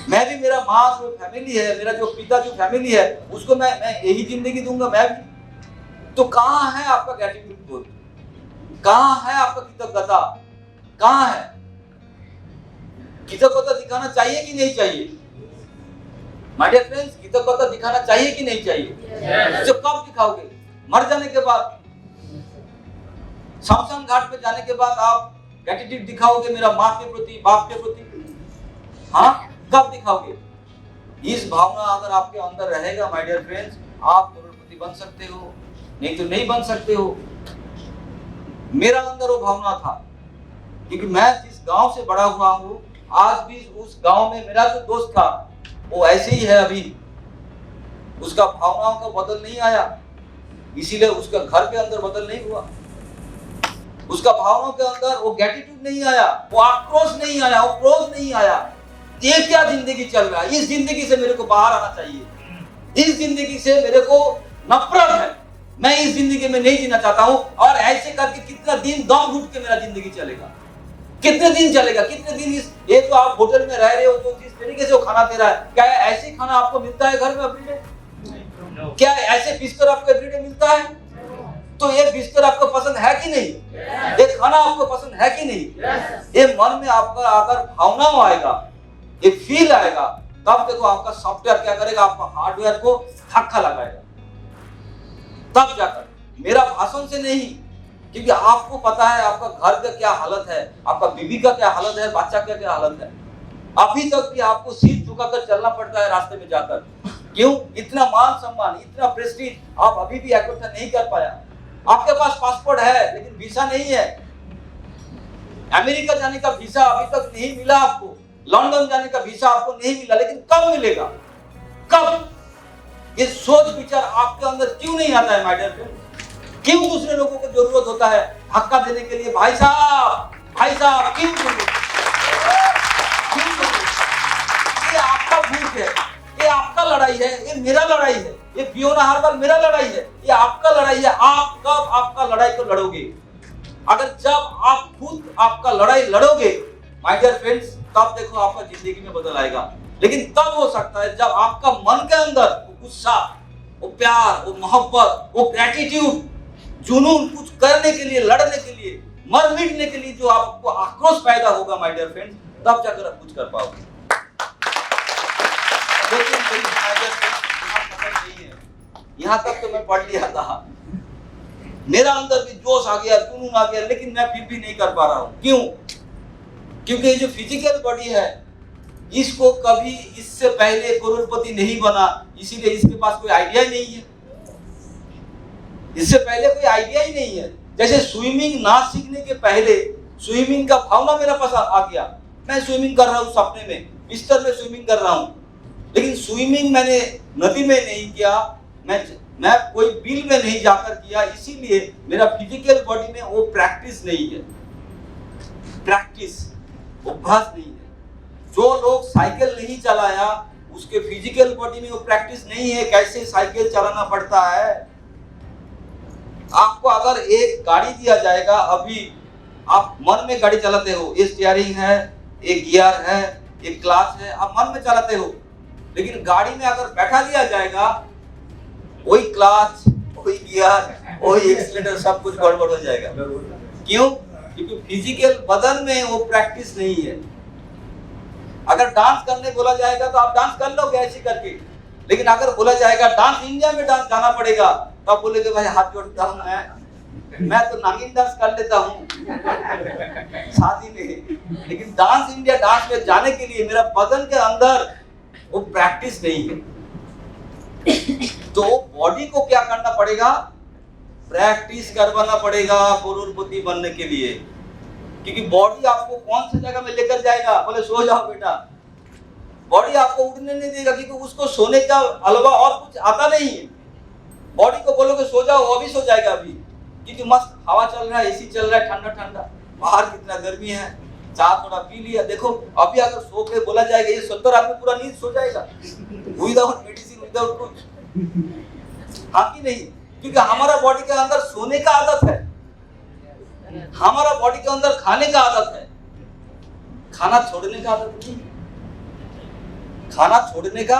मैं भी मेरा माँ जो फैमिली है, मेरा जो पिता जो फैमिली है, उसको मैं यही जिंदगी दूंगा मैं भी। तो कहाँ है आपका ग्रेटिट्यूड? कहाँ है आपका कृतज्ञता? कहाँ है? कृतज्ञता दिखाना चाहिए कि नहीं चाहिए? माय डियर फ्रेंड्स, कृतज्ञता दिखाना चाहिए कि नहीं चाहिए? जो कब दिखाओगे? मर जाने के बाद, शमशान घाट पे जाने के बाद आप ग्रेटिट्यूड दिखाओगे मेरा माँ के प्रति, बाप के प्रति? हाँ, कब दिखाओगे? इस भावना अगर आपके अंदर रहेगा माय डियर फ्रेंड्स, आप करोड़पति बन सकते हो, नहीं तो नहीं बन सकते हो। मेरा अंदर वो भावना था, क्योंकि मैं जिस गांव से बड़ा हुआ हूँ, आज भी उस गांव में मेरा जो दोस्त था वो ऐसे ही है अभी। उसका भावनाओं का बदल नहीं आया, इसीलिए उसका घर के अंदर बदल नहीं हुआ। उसका भावनाओं के अंदर वो ग्रेटिट्यूड नहीं आया, वो आक्रोश नहीं आया, वो क्रोध नहीं आया। ये क्या जिंदगी चल रहा है? इस जिंदगी से मेरे को बाहर आना चाहिए। इस जिंदगी से मेरे को नफरत है, मैं इस जिंदगी में नहीं जीना चाहता हूँ। और ऐसे करके कितना दिन दम घुट के मेरा जिंदगी चलेगा? कितने दिन चलेगा? कितने दिन ये तो आप होटल में रह रहे हो, तो जिस तरीके से वो खाना दे रहा है, क्या ऐसे खाना आपको मिलता है घर में एवरीडे? क्या ऐसे बिस्तर आपको एवरीडे मिलता है? तो ये बिस्तर आपको पसंद है कि नहीं? ये खाना आपको पसंद है कि नहीं? ये मन में आपका अगर भावना आएगा, ये फील आएगा, तब देखो आपका सॉफ्टवेयर क्या करेगा, आपका हार्डवेयर को धक्का लगाएगा। तब जाकर, मेरा भाषण से नहीं, क्योंकि आपको पता है आपका घर का क्या हालत है, आपका बीवी का क्या हालत है, बच्चा का क्या हालत है। अभी तक भी आपको सिर झुकाकर चलना पड़ता है रास्ते में जाकर। क्यों? इतना मान सम्मान, इतना प्रेस्टीज आप अभी भी इकट्ठा नहीं कर पाया। आपके पास पासपोर्ट है लेकिन वीसा नहीं है। अमेरिका जाने का वीसा अभी तक नहीं मिला आपको, लंदन जाने का वीसा आपको नहीं मिला, लेकिन कब मिलेगा? कब? ये सोच विचार आपके अंदर क्यों नहीं आता है माय डियर फ्रेंड? क्यों दूसरे लोगों को जरूरत होता है धक्का देने के लिए? भाई साहब क्यों जरूरत? ये आपका भूख है, ये आपका लड़ाई है, ये मेरा लड़ाई है, ये फियोना हर बार मेरा लड़ाई है, ये आपका लड़ाई है। आप कब आपका लड़ाई को लड़ोगे? अगर जब आप खुद आपका लड़ाई लड़ोगे माय डियर फ्रेंड्स, तब देखो आपका जिंदगी में बदल आएगा। लेकिन तब हो सकता है जब आपका मन के अंदर वो गुस्सा, वो प्यार, वो मोहब्बत, वो ग्रेटिट्यूड, जुनून, कुछ करने के लिए, लड़ने के लिए, मर मिटने के लिए जो आपको आक्रोश पैदा होगा माय डियर फ्रेंड्स, तब जाकर आप कुछ कर पाओगे। लेकिन यहाँ तक तो मैं पढ़ लिया था, मेरा अंदर भी जोश आ गया, जुनून आ गया, लेकिन मैं फिर भी नहीं कर पा रहा हूँ। क्यों? क्योंकि ये जो फिजिकल बॉडी है, इसको कभी इससे पहले करोड़पति नहीं बना, इसीलिए इसके पास कोई आइडिया ही नहीं है। इससे पहले कोई आइडिया ही नहीं है। जैसे स्विमिंग ना सीखने के पहले स्विमिंग का भावना मेरा पास आ गया, मैं स्विमिंग कर रहा हूँ, सपने में बिस्तर में स्विमिंग कर रहा हूँ, लेकिन स्विमिंग मैंने नदी में नहीं किया, मैं कोई बिल में नहीं जाकर किया, इसीलिए मेरा फिजिकल बॉडी में वो प्रैक्टिस नहीं है, प्रैक्टिस अभ्यास नहीं है। जो लोग साइकिल नहीं चलाया उसके फिजिकल बॉडी में वो प्रैक्टिस नहीं है कैसे साइकिल चलाना पड़ता है। आपको अगर एक गाड़ी दिया जाएगा, अभी आप मन में गाड़ी चलाते हो, ये स्टीयरिंग है, एक गियर है, एक क्लच है, आप मन में चलाते हो, लेकिन गाड़ी में अगर बैठा दिया जाएगा, वही क्लच, वही गियर, वही एक्सीलरेटर, सब कुछ गड़बड़ हो जाएगा। क्यों? क्योंकि फिजिकल बदन में वो प्रैक्टिस नहीं है। अगर डांस करने बोला जाएगा तो आप डांस कर लोगे ऐसे करके, लेकिन अगर बोला जाएगा डांस इंडिया में डांस जाना पड़ेगा, तो आप बोलेगे भाई हाथ जोड़ता हूँ, मैं तो नागिन डांस कर लेता हूँ शादी में, लेकिन डांस इंडिया डांस में जाने के लिए मेरा बदन के अंदर वो प्रैक्टिस नहीं है। तो बॉडी को क्या करना पड़ेगा? प्रैक्टिस करवाना पड़ेगा करोड़पति बनने के लिए। क्योंकि बॉडी आपको कौन सी जगह में लेकर जाएगा? बोले सो जाओ बेटा, बॉडी आपको उड़ने नहीं देगा, क्योंकि उसको सोने का अलावा और कुछ आता नहीं है। बॉडी को बोलोगे सो जाओ, वो भी सो जाएगा अभी, क्योंकि मस्त हवा चल रहा है, एसी चल रहा है, ठंडा ठंडा, बाहर कितना गर्मी है, चाय थोड़ा पी लिया। देखो अभी अगर सो के बोला जाएगा ये 70 आदमी पूरा नींद सो जाएगा विदाउट मेडिसिन, विदाउट कुछ, हाँ कि नहीं? क्योंकि हमारा बॉडी के अंदर सोने का आदत है, हमारा बॉडी के अंदर खाने का आदत है, खाना छोड़ने का आदत नहीं, खाना छोड़ने का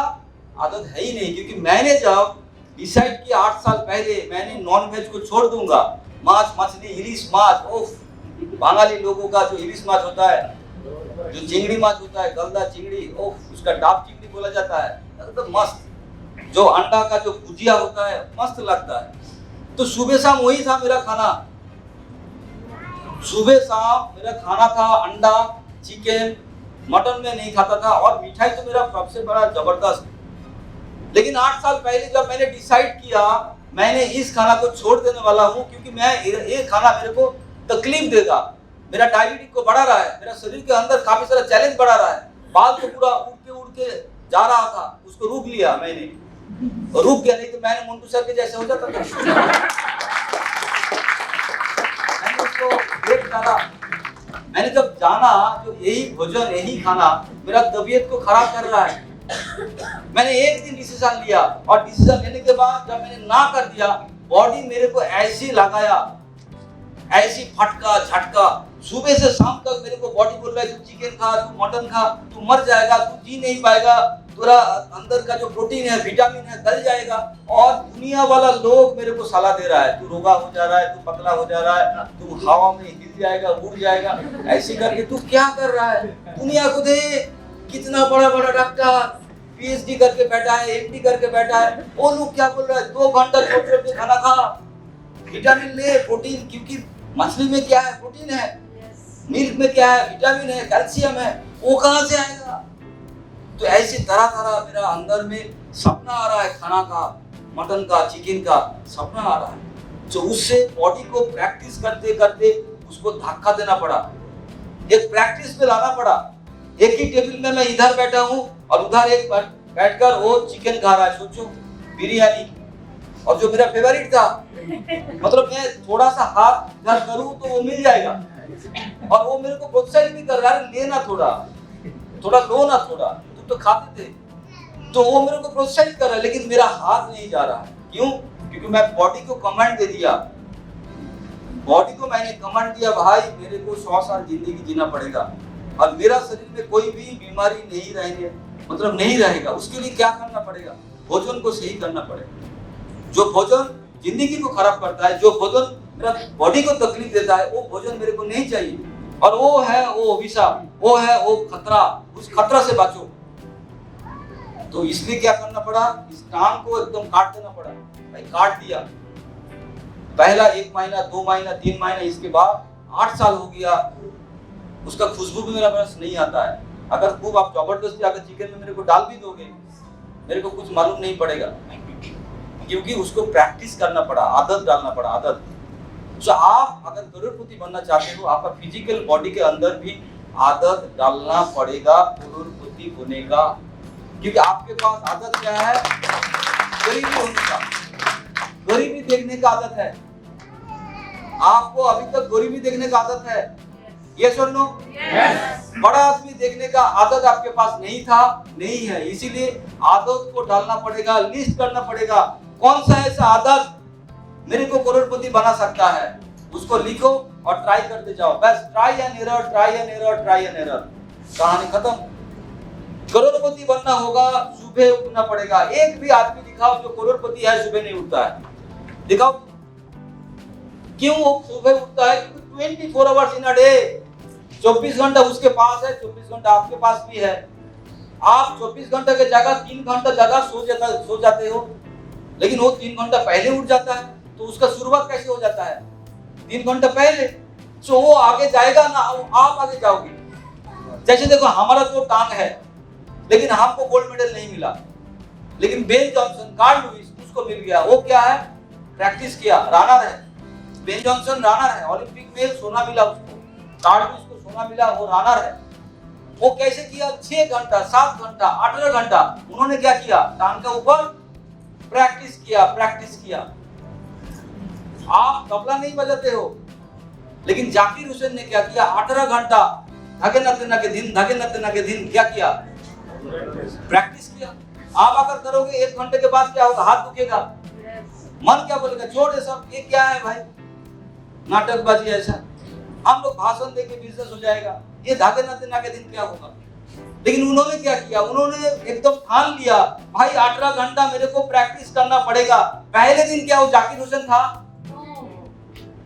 आदत है ही नहीं। क्योंकि मैंने जब डिसाइड किया 8 साल पहले, मैंने नॉन वेज को छोड़ दूंगा, मांस मछली, इलिश माछ, ओफ, बंगाली लोगों का जो इलिश माछ होता है, जो चिंगड़ी माछ होता है, गलदा चिंगड़ी, ओफ, उसका डाब चिंगड़ी बोला जाता है, तो मस्त, जो अंडा का जो भुजिया होता है मस्त लगता है। तो सुबह शाम वही था मेरा खाना, सुबह शाम मेरा खाना था अंडा, चिकन, मटन में नहीं खाता था, और मिठाई तो मेरा सबसे बड़ा जबरदस्त। लेकिन 8 साल पहले जब मैंने डिसाइड किया मैंने इस खाना को छोड़ देने वाला हूँ, क्योंकि मैं ये खाना मेरे को तकलीफ देगा, मेरा डायबिटीज को बढ़ा रहा है, मेरा शरीर के अंदर काफी सारा चैलेंज बढ़ा रहा है, बाल तो पूरा उड़ के जा रहा था, उसको रोक लिया मैंने, और रुक गया, नहीं तो मैंने मुंटू सर के जैसे हो जाता था। मैंने उसको ब्रेक डाला, मैंने जब जाना जो यही भोजन, यही खाना मेरा तबीयत को खराब कर रहा है, मैंने एक दिन डिसीजन लिया, और डिसीजन लेने के बाद जब मैंने ना कर दिया, बॉडी मेरे को ऐसी लगाया, ऐसी फटका झटका, सुबह से शाम तक मेरे को बॉडी बोल रहा है तू चिकन खा, तू मटन खा, तू मर जाएगा, तू जी नहीं पाएगा, तेरा अंदर का जो प्रोटीन है, विटामिन है, गल जाएगा। और दुनिया वाला लोग मेरे को सलाह दे रहा है, तू रोगा हो जा रहा है, तू पतला हो जा रहा है, तू हवा में हिल जाएगा, उड़ जाएगा, ऐसे करके तू क्या कर रहा है? दुनिया को दे, कितना बड़ा बड़ा डॉक्टर पीएचडी करके बैठा है, एमडी करके बैठा है, वो लोग क्या बोल रहा है, 2 घंटा छोटे छोटे खाना खा, विटामिन ले, प्रोटीन, क्योंकि मछली में क्या है? प्रोटीन है। मिल्क में क्या है? विटामिन है, कैल्शियम है। वो कहाँ से आएगा? तो ऐसे तरह तरह मेरा अंदर में सपना आ रहा है, खाना का, मटन का, चिकन का सपना आ रहा है। तो उससे बॉडी को प्रैक्टिस करते करते उसको धक्का देना पड़ा, एक प्रैक्टिस पे लाना पड़ा। एक ही टेबल में मैं इधर बैठा हूँ और उधर एक बैठकर वो चिकन खा रहा है, सोचो, बिरयानी, और जो मेरा फेवरेट था। मतलब मैं थोड़ा सा हाथ इधर करूँ तो वो मिल जाएगा, और वो मेरे को प्रोत्साहित भी कर रहा है, लेना थोड़ा थोड़ा लो ना, थोड़ा तुम तो खाते थे। तो वो मेरे को प्रोत्साहित कर रहा है, लेकिन मेरा हाथ नहीं जा रहा है। क्यों? क्योंकि मैं बॉडी को कमांड दे दिया, बॉडी को मैंने कमांड दिया, भाई मेरे को 100 साल जिंदगी जीना पड़ेगा और मेरा शरीर में कोई भी बीमारी नहीं रहेगी, मतलब नहीं रहेगा। उसके लिए क्या करना पड़ेगा? भोजन को सही करना पड़ेगा। जो भोजन जिंदगी को खराब करता है, जो भोजन मेरा बॉडी को तकलीफ देता है, वो भोजन मेरे को नहीं चाहिए। और वो है वो अभिशाप, वो है वो खतरा, उस खतरा से बचो। तो इसलिए क्या करना पड़ा? इस टांग को एकदम काट देना पड़ा। भाई काट दिया, पहला 1 महीना, 2 महीना, 3 महीना, इसके बाद 8 साल हो गया। उसका खुशबू भी मेरा पास नहीं आता है। अगर खूब आप जबरदस्ती अगर चिकन में मेरे को डाल भी दोगे, मेरे को कुछ मालूम नहीं पड़ेगा, क्योंकि उसको प्रैक्टिस करना पड़ा, आदत डालना पड़ा, आदत। तो आप अगर करोड़पति बनना चाहते हो, आपका फिजिकल बॉडी के अंदर भी आदत डालना पड़ेगा करोड़पति होने का। क्योंकि आपके पास आदत क्या है? गरीबी होने का, गरीबी देखने का आदत है। आपको अभी तक गरीबी देखने का आदत है, ये सुन लो। बड़ा आदमी देखने का आदत आपके पास नहीं था, नहीं है। इसीलिए आदत को डालना पड़ेगा, लिस्ट करना पड़ेगा, कौन सा ऐसा आदत मेरे को करोड़पति बना सकता है, उसको लिखो और ट्राई करते जाओ। बस try and error, try and error, try and error, कहानी खत्म। करोड़पति बनना होगा, सुबह उठना पड़ेगा। एक भी आदमी दिखाओ जो करोड़पति है, सुबह नहीं उठता है, दिखाओ। क्यों वो सुबह उठता है? क्योंकि 24 आवर्स इन अ डे, 24 घंटा उसके पास है, 24 घंटा आपके पास भी है। आप 24 घंटे के जगह 3 घंटा ज्यादा सो जाते हो, लेकिन वो 3 घंटा पहले उठ जाता है। तो उसका शुरुआत कैसे हो जाता है? 3 घंटा पहले। तो वो आगे जाएगा ना, आप आगे जाओगे। जैसे देखो, हमारा तो टांग है, लेकिन हमको गोल्ड मेडल नहीं मिला, लेकिन बेन जॉनसन, कार्ल लुइस, उसको मिल गया। वो क्या है? प्रैक्टिस किया, रनर है। बेन जॉनसन रनर है, ओलंपिक में सोना मिला उसको, कार्ल लुइस को सोना मिला, वो रनर है। वो कैसे किया? 6 घंटा, 7 घंटा, 18 घंटा उन्होंने क्या किया? टांग के ऊपर प्रैक्टिस किया, प्रैक्टिस किया। आप तबला नहीं बजाते हो, लेकिन जाकिर हुसैन ने क्या किया? 18 घंटा धगे नते के दिन क्या किया? प्रैक्टिस किया। आप अगर करोगे 1 घंटे के बाद क्या होगा? हाथ दुखेगा, मन क्या बोलेगा? छोड़ दे सब, ये क्या है भाई, नाटकबाजी ऐसा। हम लोग भाषण देके बिजनेस हो जाएगा, ये धागे नते के दिन क्या होगा? लेकिन उन्होंने क्या किया? उन्होंने एकदम ठान लिया, भाई 18 घंटा मेरे को प्रैक्टिस करना पड़ेगा। पहले दिन क्या वो जाकिर हुसैन था?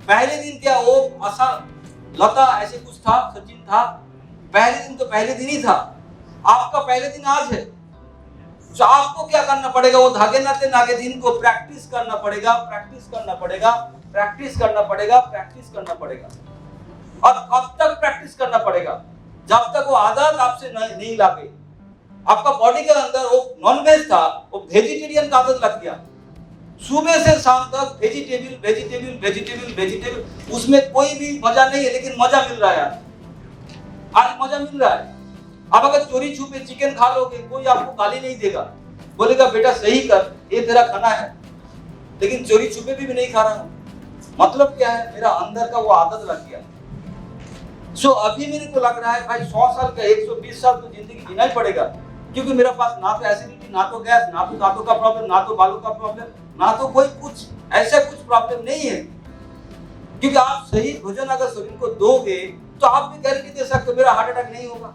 पहले दिन क्या वो आशा लता ऐसे कुछ था, सचिन था? पहले दिन तो पहले दिन ही था। आपका पहले दिन आज है। तो आपको क्या करना पड़ेगा? वो धागे नाते दिन को प्रैक्टिस करना पड़ेगा, प्रैक्टिस करना पड़ेगा, प्रैक्टिस करना पड़ेगा, प्रैक्टिस करना पड़ेगा। और कब तक प्रैक्टिस करना पड़ेगा? जब तक वो आदत आपसे नहीं लागे। आपका बॉडी के अंदर वो नॉनवेज था, वो वेजिटेरियन का आदत लग गया। सुबह से शाम तक वेजिटेबल वेजिटेबल वेजिटेबल वेजिटेबल, उसमें कोई भी मजा नहीं है, लेकिन मजा मिल रहा है। आज मजा मिल रहा है। आप अगर चोरी छुपे चिकन खा लोगे, कोई आपको गाली नहीं देगा, बोलेगा बेटा सही कर, ये तेरा खाना है। लेकिन चोरी छुपे भी नहीं खा रहा हूँ, मतलब क्या है? मेरा अंदर का वो आदत लग गया। सो अभी मेरे को लग रहा है भाई 100 साल का 120 साल तो जिंदगी जीना ही पड़ेगा, क्योंकि मेरे पास ना तो एसिडिटी, ना तो गैस, ना तो दांतों का प्रॉब्लम, ना तो बालों का प्रॉब्लम, ना तो कोई कुछ ऐसा कुछ प्रॉब्लम नहीं है। क्योंकि आप सही भोजन अगर शरीर को दोगे तो आप भी गारंटी दे सकते हो मेरा हार्ट अटैक नहीं होगा,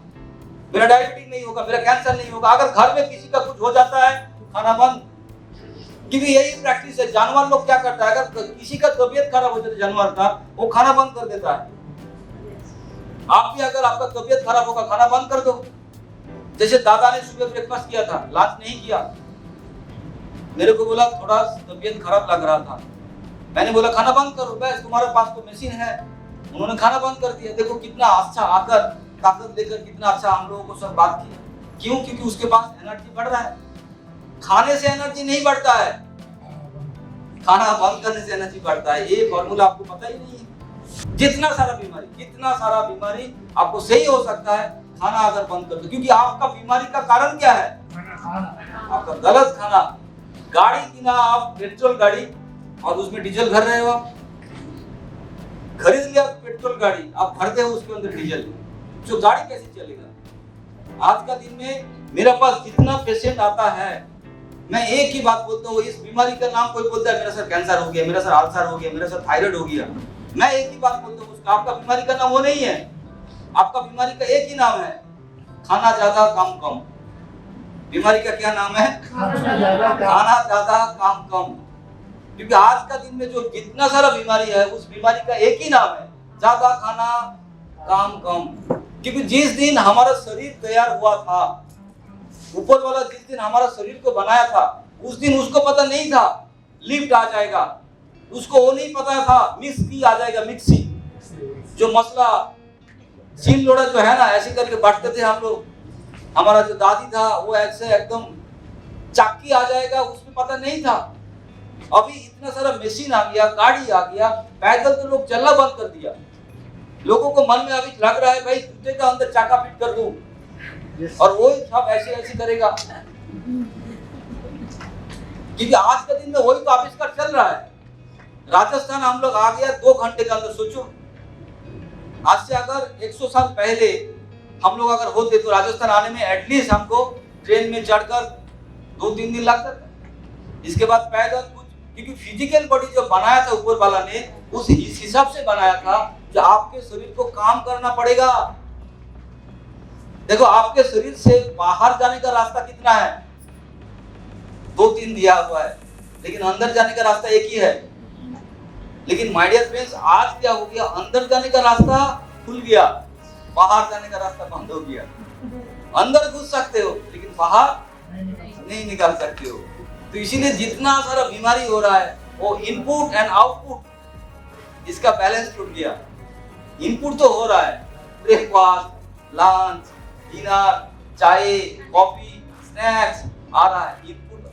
मेरा डायबिटीज नहीं होगा, मेरा कैंसर नहीं होगा। अगर घर में किसी का कुछ हो जाता है, खाना बंद। क्योंकि यही प्रैक्टिस है। जानवर लोग क्या करता है? अगर किसी का तबीयत खराब हो जाता है जानवर का, वो खाना बंद कर देता है। आप भी अगर आपका तबीयत खराब होगा, खाना बंद कर दो। जैसे दादा ने सुबह ब्रेकफास्ट किया था, लंच नहीं किया। मेरे को बोला थोड़ा तबीयत खराब लग रहा था, मैंने बोला खाना बंद करो, बस तुम्हारे पास तो मशीन है। उन्होंने खाना बंद कर दिया। देखो कितना अच्छा आकर ताकत लेकर कितना अच्छा हम लोगों को सब बात की। क्यों? क्योंकि उसके पास एनर्जी बढ़ रहा है। खाने से एनर्जी नहीं बढ़ता है, खाना बंद करने से एनर्जी बढ़ता है। ये फॉर्मूला आपको पता ही नहीं है। कितना सारा बीमारी आपको सही हो सकता है खाना अगर बंद कर दो। क्योंकि आपका बीमारी का कारण क्या है? आपका गलत खाना। गाड़ी किना आप, पेट्रोल गाड़ी, और उसमें डीजल भर रहे हो। आप खरीद लिया पेट्रोल गाड़ी, आप भरते हो उसके अंदर डीजल, तो गाड़ी कैसे चलेगा? आज का दिन में मेरे पास जितना पेशेंट आता है, मैं एक ही बात बोलता हूँ, इस बीमारी का नाम कोई बोलता है मेरा सर कैंसर हो गया, मेरा सर अल्सर हो गया, मेरा सर थायराइड हो गया, मैं एक ही बात बोलता हूँ, उसका आपका बीमारी का नाम वो नहीं है। आपका बीमारी का एक ही नाम है, खाना ज्यादा काम कम। बीमारी का क्या नाम है? खाना ज्यादा काम कम। क्योंकि आज का दिन में जो जितना सारा बीमारी है, उस बीमारी का एक ही नाम है, ज्यादा खाना काम कम। क्योंकि जिस दिन हमारा शरीर तैयार हुआ था, ऊपर वाला जिस दिन हमारा शरीर को बनाया था, उस दिन उसको पता नहीं था लिफ्ट आ जाएगा, उसको वो नहीं पता था मिक्सी आ जाएगा। मिक्सी जो मसला सील लोड़ा जो है ना, ऐसे करके बांटते थे हम लोग। हमारा जो दादी था वो ऐसे एकदम चाकी आ जाएगा, उसमें पता नहीं था। अभी इतना सारा मशीन आ गया, गाड़ी आ गया, पैदल तो लोग चलना बंद कर दिया। लोगों को मन में अभी लग रहा है भाई जूते का अंदर चाका फिट कर दूं, और वो सब ऐसे ऐसे करेगा। क्योंकि आज के दिन में वही तो आविष्कार चल रहा है। राजस्थान हम लोग आ गया 2 घंटे के अंदर। सोचो आज से अगर 100 साल पहले हम लोग अगर होते तो राजस्थान आने में एटलीस्ट हमको ट्रेन में चढ़कर 2-3 दिन लगता था। इसके बाद पैदल कुछ, क्योंकि फिजिकल बॉडी जो बनाया था ऊपर वाला ने, उस हिसाब से बनाया था कि आपके शरीर को काम करना पड़ेगा। देखो आपके शरीर से बाहर जाने का रास्ता कितना है? 2-3 दिया हुआ है, लेकिन अंदर जाने का रास्ता एक ही है। लेकिन माय डियर फ्रेंड्स, आज क्या हो गया? अंदर जाने का रास्ता खुल गया, बाहर जाने का रास्ता बंद हो गया। अंदर घुस सकते हो लेकिन बाहर नहीं निकाल सकते हो। तो इसीलिए जितना सारा बीमारी हो रहा है, वो इनपुट एंड आउटपुट, इसका बैलेंस टूट गया। इनपुट तो हो रहा है, ब्रेकफास्ट, लंच, डिनर, चाय, कॉफी, स्नैक्स आ रहा है, इनपुट,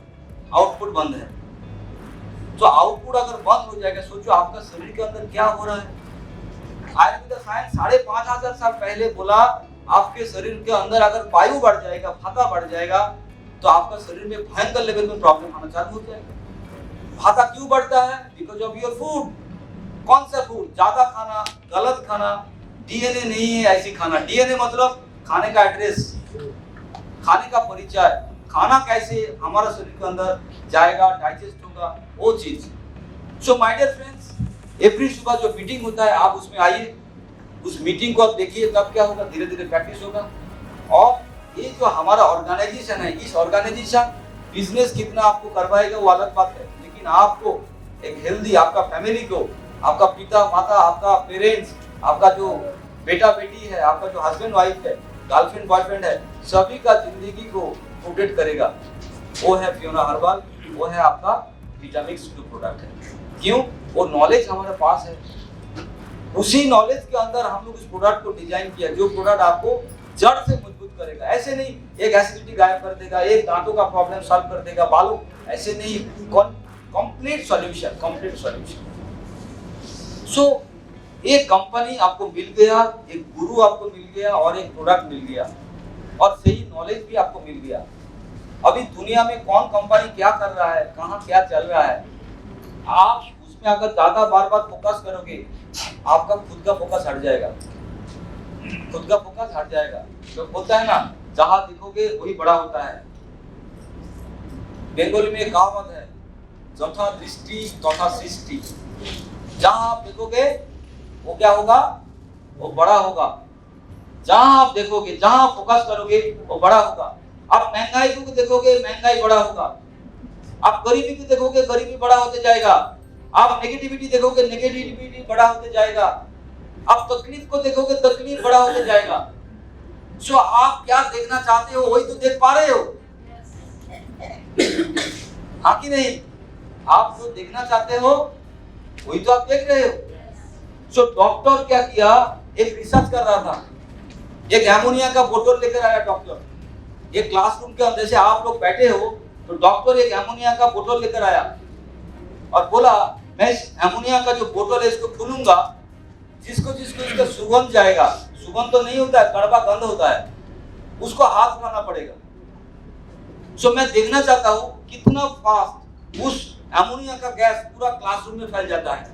आउटपुट बंद है। तो आउटपुट अगर बंद हो जाएगा, सोचो आपका शरीर के अंदर क्या हो रहा है। आयुर्वेद साइंस 5500 साल पहले बोला आपके शरीर के अंदर अगर वायु बढ़ जाएगा, फाका बढ़ जाएगा, तो आपका शरीर में भयंकर लेवल में प्रॉब्लम आना चालू हो जाएगा। फाका क्यों बढ़ता है? Because of your food. कौन सा फूड? ज्यादा खाना, गलत खाना, डीएनए नहीं है ऐसी खाना। डीएनए मतलब खाने का एड्रेस, खाने का परिचय, खाना कैसे हमारा शरीर के अंदर जाएगा, डाइजेस्ट होगा, वो चीज। So my dear friends, every सुबह जो मीटिंग होता है आप उसमें आइए, उस मीटिंग को आप देखिए, तब क्या होगा, धीरे धीरे प्रैक्टिस होगा। और ये जो हमारा ऑर्गेनाइजेशन है, इस ऑर्गेनाइजेशन बिजनेस कितना आपको करवाएगा वो अलग बात है, लेकिन आपको एक हेल्दी, आपका फैमिली को, आपका पिता माता, आपका पेरेंट्स, आपका जो बेटा बेटी है, आपका जो हस्बैंड वाइफ है, गर्लफ्रेंड बॉयफ्रेंड है, सभी का जिंदगी को प्रोटेक्ट करेगा। वो है फियोना हर्बल, वो है आपका विटामिक्स 2 प्रोडक्ट है। क्यों? वो नॉलेज हमारे पास है, उसी नॉलेज के अंदर हम लोग इस प्रोडक्ट को डिजाइन किया, जो प्रोडक्ट आपको जड़ से मजबूत करेगा। ऐसे नहीं एक एसिडिटी गायब कर देगा, एक दांतों का प्रॉब्लम सॉल्व कर देगा, बालों, ऐसे नहीं, कंप्लीट सॉल्यूशन, कंप्लीट सॉल्यूशन। सो एक कंपनी आपको मिल गया, एक गुरु आपको मिल गया, और एक प्रोडक्ट मिल गया, और सही नॉलेज भी आपको मिल गया। अभी दुनिया में कौन कंपनी क्या कर रहा है, कहाँ क्या चल रहा है, आप उसमें अगर ज्यादा बार बार फोकस करोगे, आपका खुद का फोकस हट जाएगा, खुद का फोकस हट जाएगा। तो होता है ना, जहां देखोगे वही बड़ा होता है। बंगाली में एक कहावत है, जथा दृष्टि तथा सृष्टि। जहां आप देखोगे वो क्या होगा, वो बड़ा होगा। जहां आप देखोगे, जहां आप फोकस करोगे वो बड़ा होगा। आप महंगाई को देखोगे, महंगाई बड़ा होगा। आप गरीबी को देखोगे, गरीबी बड़ा होते जाएगा। आप नेगेटिविटी देखोगे, नेगेटिविटी बड़ा होते जाएगा। आप तकलीफ को देखोगे, तकलीफ बड़ा होते जाएगा। सो आप क्या देखना चाहते हो वही तो देख पा रहे हो, हाँ कि नहीं? आप जो देखना चाहते हो वही तो आप देख रहे हो। सो डॉक्टर क्या किया, एक रिसर्च कर रहा था, एक एमोनिया का बोतल लेकर आया डॉक्टर। एक क्लासरूम के अंदर, जैसे आप लोग बैठे हो, तो डॉक्टर एक एमोनिया का बोतल लेकर आया और बोला मैं इस एमोनिया का जो बोतल है इसको खोलूंगा, जिसको जिसको इसका सुगंध जाएगा, सुगंध तो नहीं होता है, कड़वा गंध होता है, उसको हाथ उठाना पड़ेगा। सो मैं देखना चाहता हूं कितना फास्ट उस एमोनिया का गैस पूरा क्लासरूम में फैल जाता है।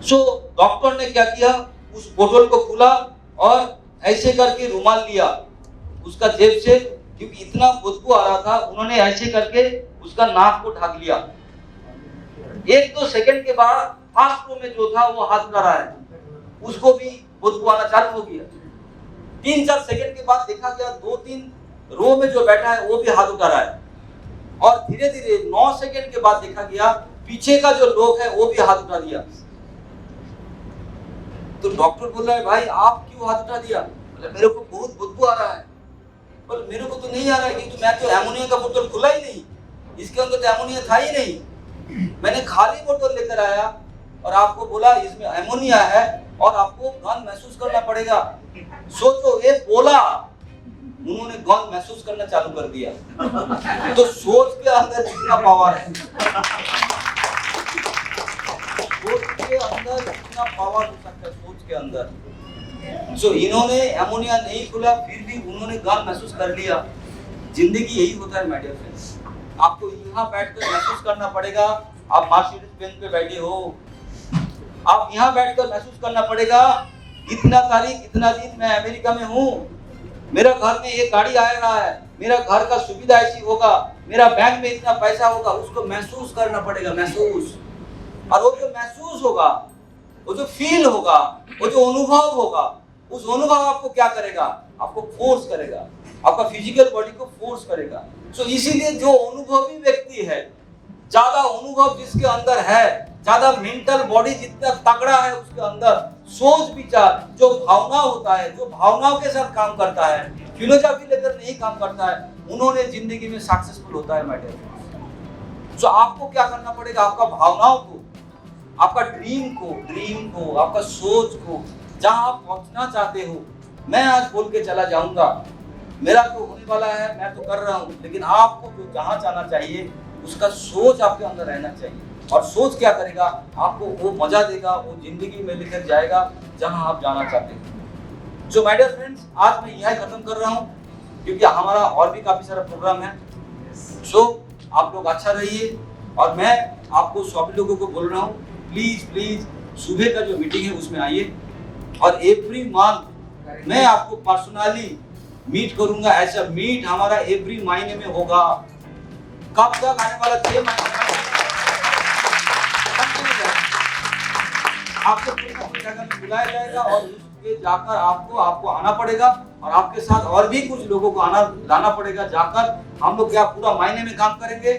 सो डॉक्टर ने क्या किया, उस बोतल को खोला और ऐसे करके रुमाल लिया उसका जेब से, क्योंकि इतना बदबू आ रहा था, उन्होंने ऐसे करके उसका नाक को ढक लिया। 1-2 सेकंड के बाद फर्स्ट रो में जो था वो हाथ उठा रहा है, उसको भी बदबू आना चालू हो गया। 3-4 सेकंड के बाद देखा गया 2-3 रो में जो बैठा है वो भी हाथ उठा रहा है, और धीरे धीरे 9 सेकंड के बाद देखा गया पीछे का जो लोग है वो भी हाथ उठा दिया। तो डॉक्टर बोल रहा है भाई आप क्यों हाथ उठा दिया? बोले मेरे को बहुत बदबू आ रहा है। बोले मेरे को तो नहीं आ रहा है, क्योंकि मैं तो एमोनिया का बोतल खुला ही नहीं, इसके अंदर तो एमोनिया था ही नहीं, मैंने खाली बोतल लेकर आया और आपको बोला इसमें एमोनिया है और आपको गंध महसूस करना पड़ेगा। सोचो, ये बोला, उन्होंने गंध महसूस करना चालू कर दिया। तो सोच के अंदर कितना पावर है, सोच के अंदर कितना पावर हो सकता है, सोच के अंदर। सो इन्होंने एमोनिया नहीं खुला, फिर भी उन्होंने गंध महसूस कर लिया। जिंदगी यही होता है माय डियर फ्रेंड्स, आपको यहाँ बैठकर महसूस करना पड़ेगा। आप मर्सिडीज बेंज पे बैठे हो, आप यहाँ बैठकर महसूस करना पड़ेगा इतना तारीख इतना दिन मैं अमेरिका में हूँ, मेरा घर में ये गाड़ी आ रहा है, मेरा घर का सुविधा ऐसी होगा, मेरा बैंक में इतना पैसा होगा, उसको महसूस करना पड़ेगा, महसूस। और वो जो महसूस होगा, वो जो फील होगा, वो जो अनुभव होगा, उस अनुभव आपको क्या करेगा, आपको फोर्स करेगा, आपका फिजिकल बॉडी को फोर्स करेगा। सो इसीलिए जो अनुभवी व्यक्ति है, ज्यादा अनुभव जिसके अंदर है, ज्यादा मेंटल बॉडी जितना तगड़ा है उसके अंदर, सोच विचार जो भावना होता है, जो भावनाओं के साथ काम करता है, फिलोसॉफी लेकर नहीं काम करता है, उन्होंने जिंदगी में सक्सेसफुल होता है माय डियर। सो आपको क्या करना पड़ेगा, आपका भावनाओं को, आपका ड्रीम को, आपका सोच को, जहां आप पहुंचना चाहते हो, मैं आज बोल के चला जाऊंगा, मेरा तो होने वाला है, मैं तो कर रहा हूं, लेकिन आपको जो जहां जाना चाहिए उसका सोच आपके अंदर रहना चाहिए। और सोच क्या करेगा, आपको वो मजा देगा, वो जिंदगी में लेकर जाएगा जहां आप जाना चाहते हैं। सो माय डियर फ्रेंड्स, आज मैं यही खत्म कर रहा हूं, क्योंकि हमारा और भी काफी सारा प्रोग्राम है। सो आप लोग अच्छा रहिए, और मैं आपको सभी लोगों को बोल रहा हूं, प्लीज सुबह का जो मीटिंग है उसमें आइए, और एवरी मंथ मैं आपको पर्सनली मीट करूंगा। ऐसा मीट हमारा एवरी महीने में होगा। कब तक आने वाला, 6 महीने आपको अपनी जगह में बुलाया जाएगा, और उसके जाकर आपको आना पड़ेगा, और आपके साथ और भी कुछ लोगों को लाना पड़ेगा। जाकर हम लोग क्या पूरा महीने में काम करेंगे,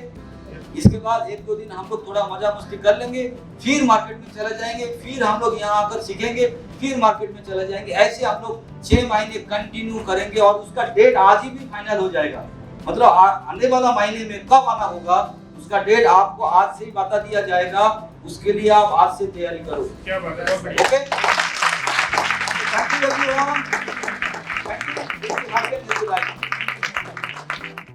इसके बाद 1-2 दिन हम लोग थोड़ा मजा मस्ती कर लेंगे, फिर मार्केट में चले जाएंगे, फिर हम लोग यहाँ आकर सीखेंगे, फिर मार्केट में चले जाएंगे। ऐसे हम लोग 6 महीने कंटिन्यू करेंगे, और उसका डेट आज ही भी फाइनल हो जाएगा। मतलब आने वाला महीने में कब आना होगा उसका डेट आपको आज से ही बता दिया जाएगा। उसके लिए आप आज से तैयारी करो। क्या बात है, okay, thank you everyone, thank you.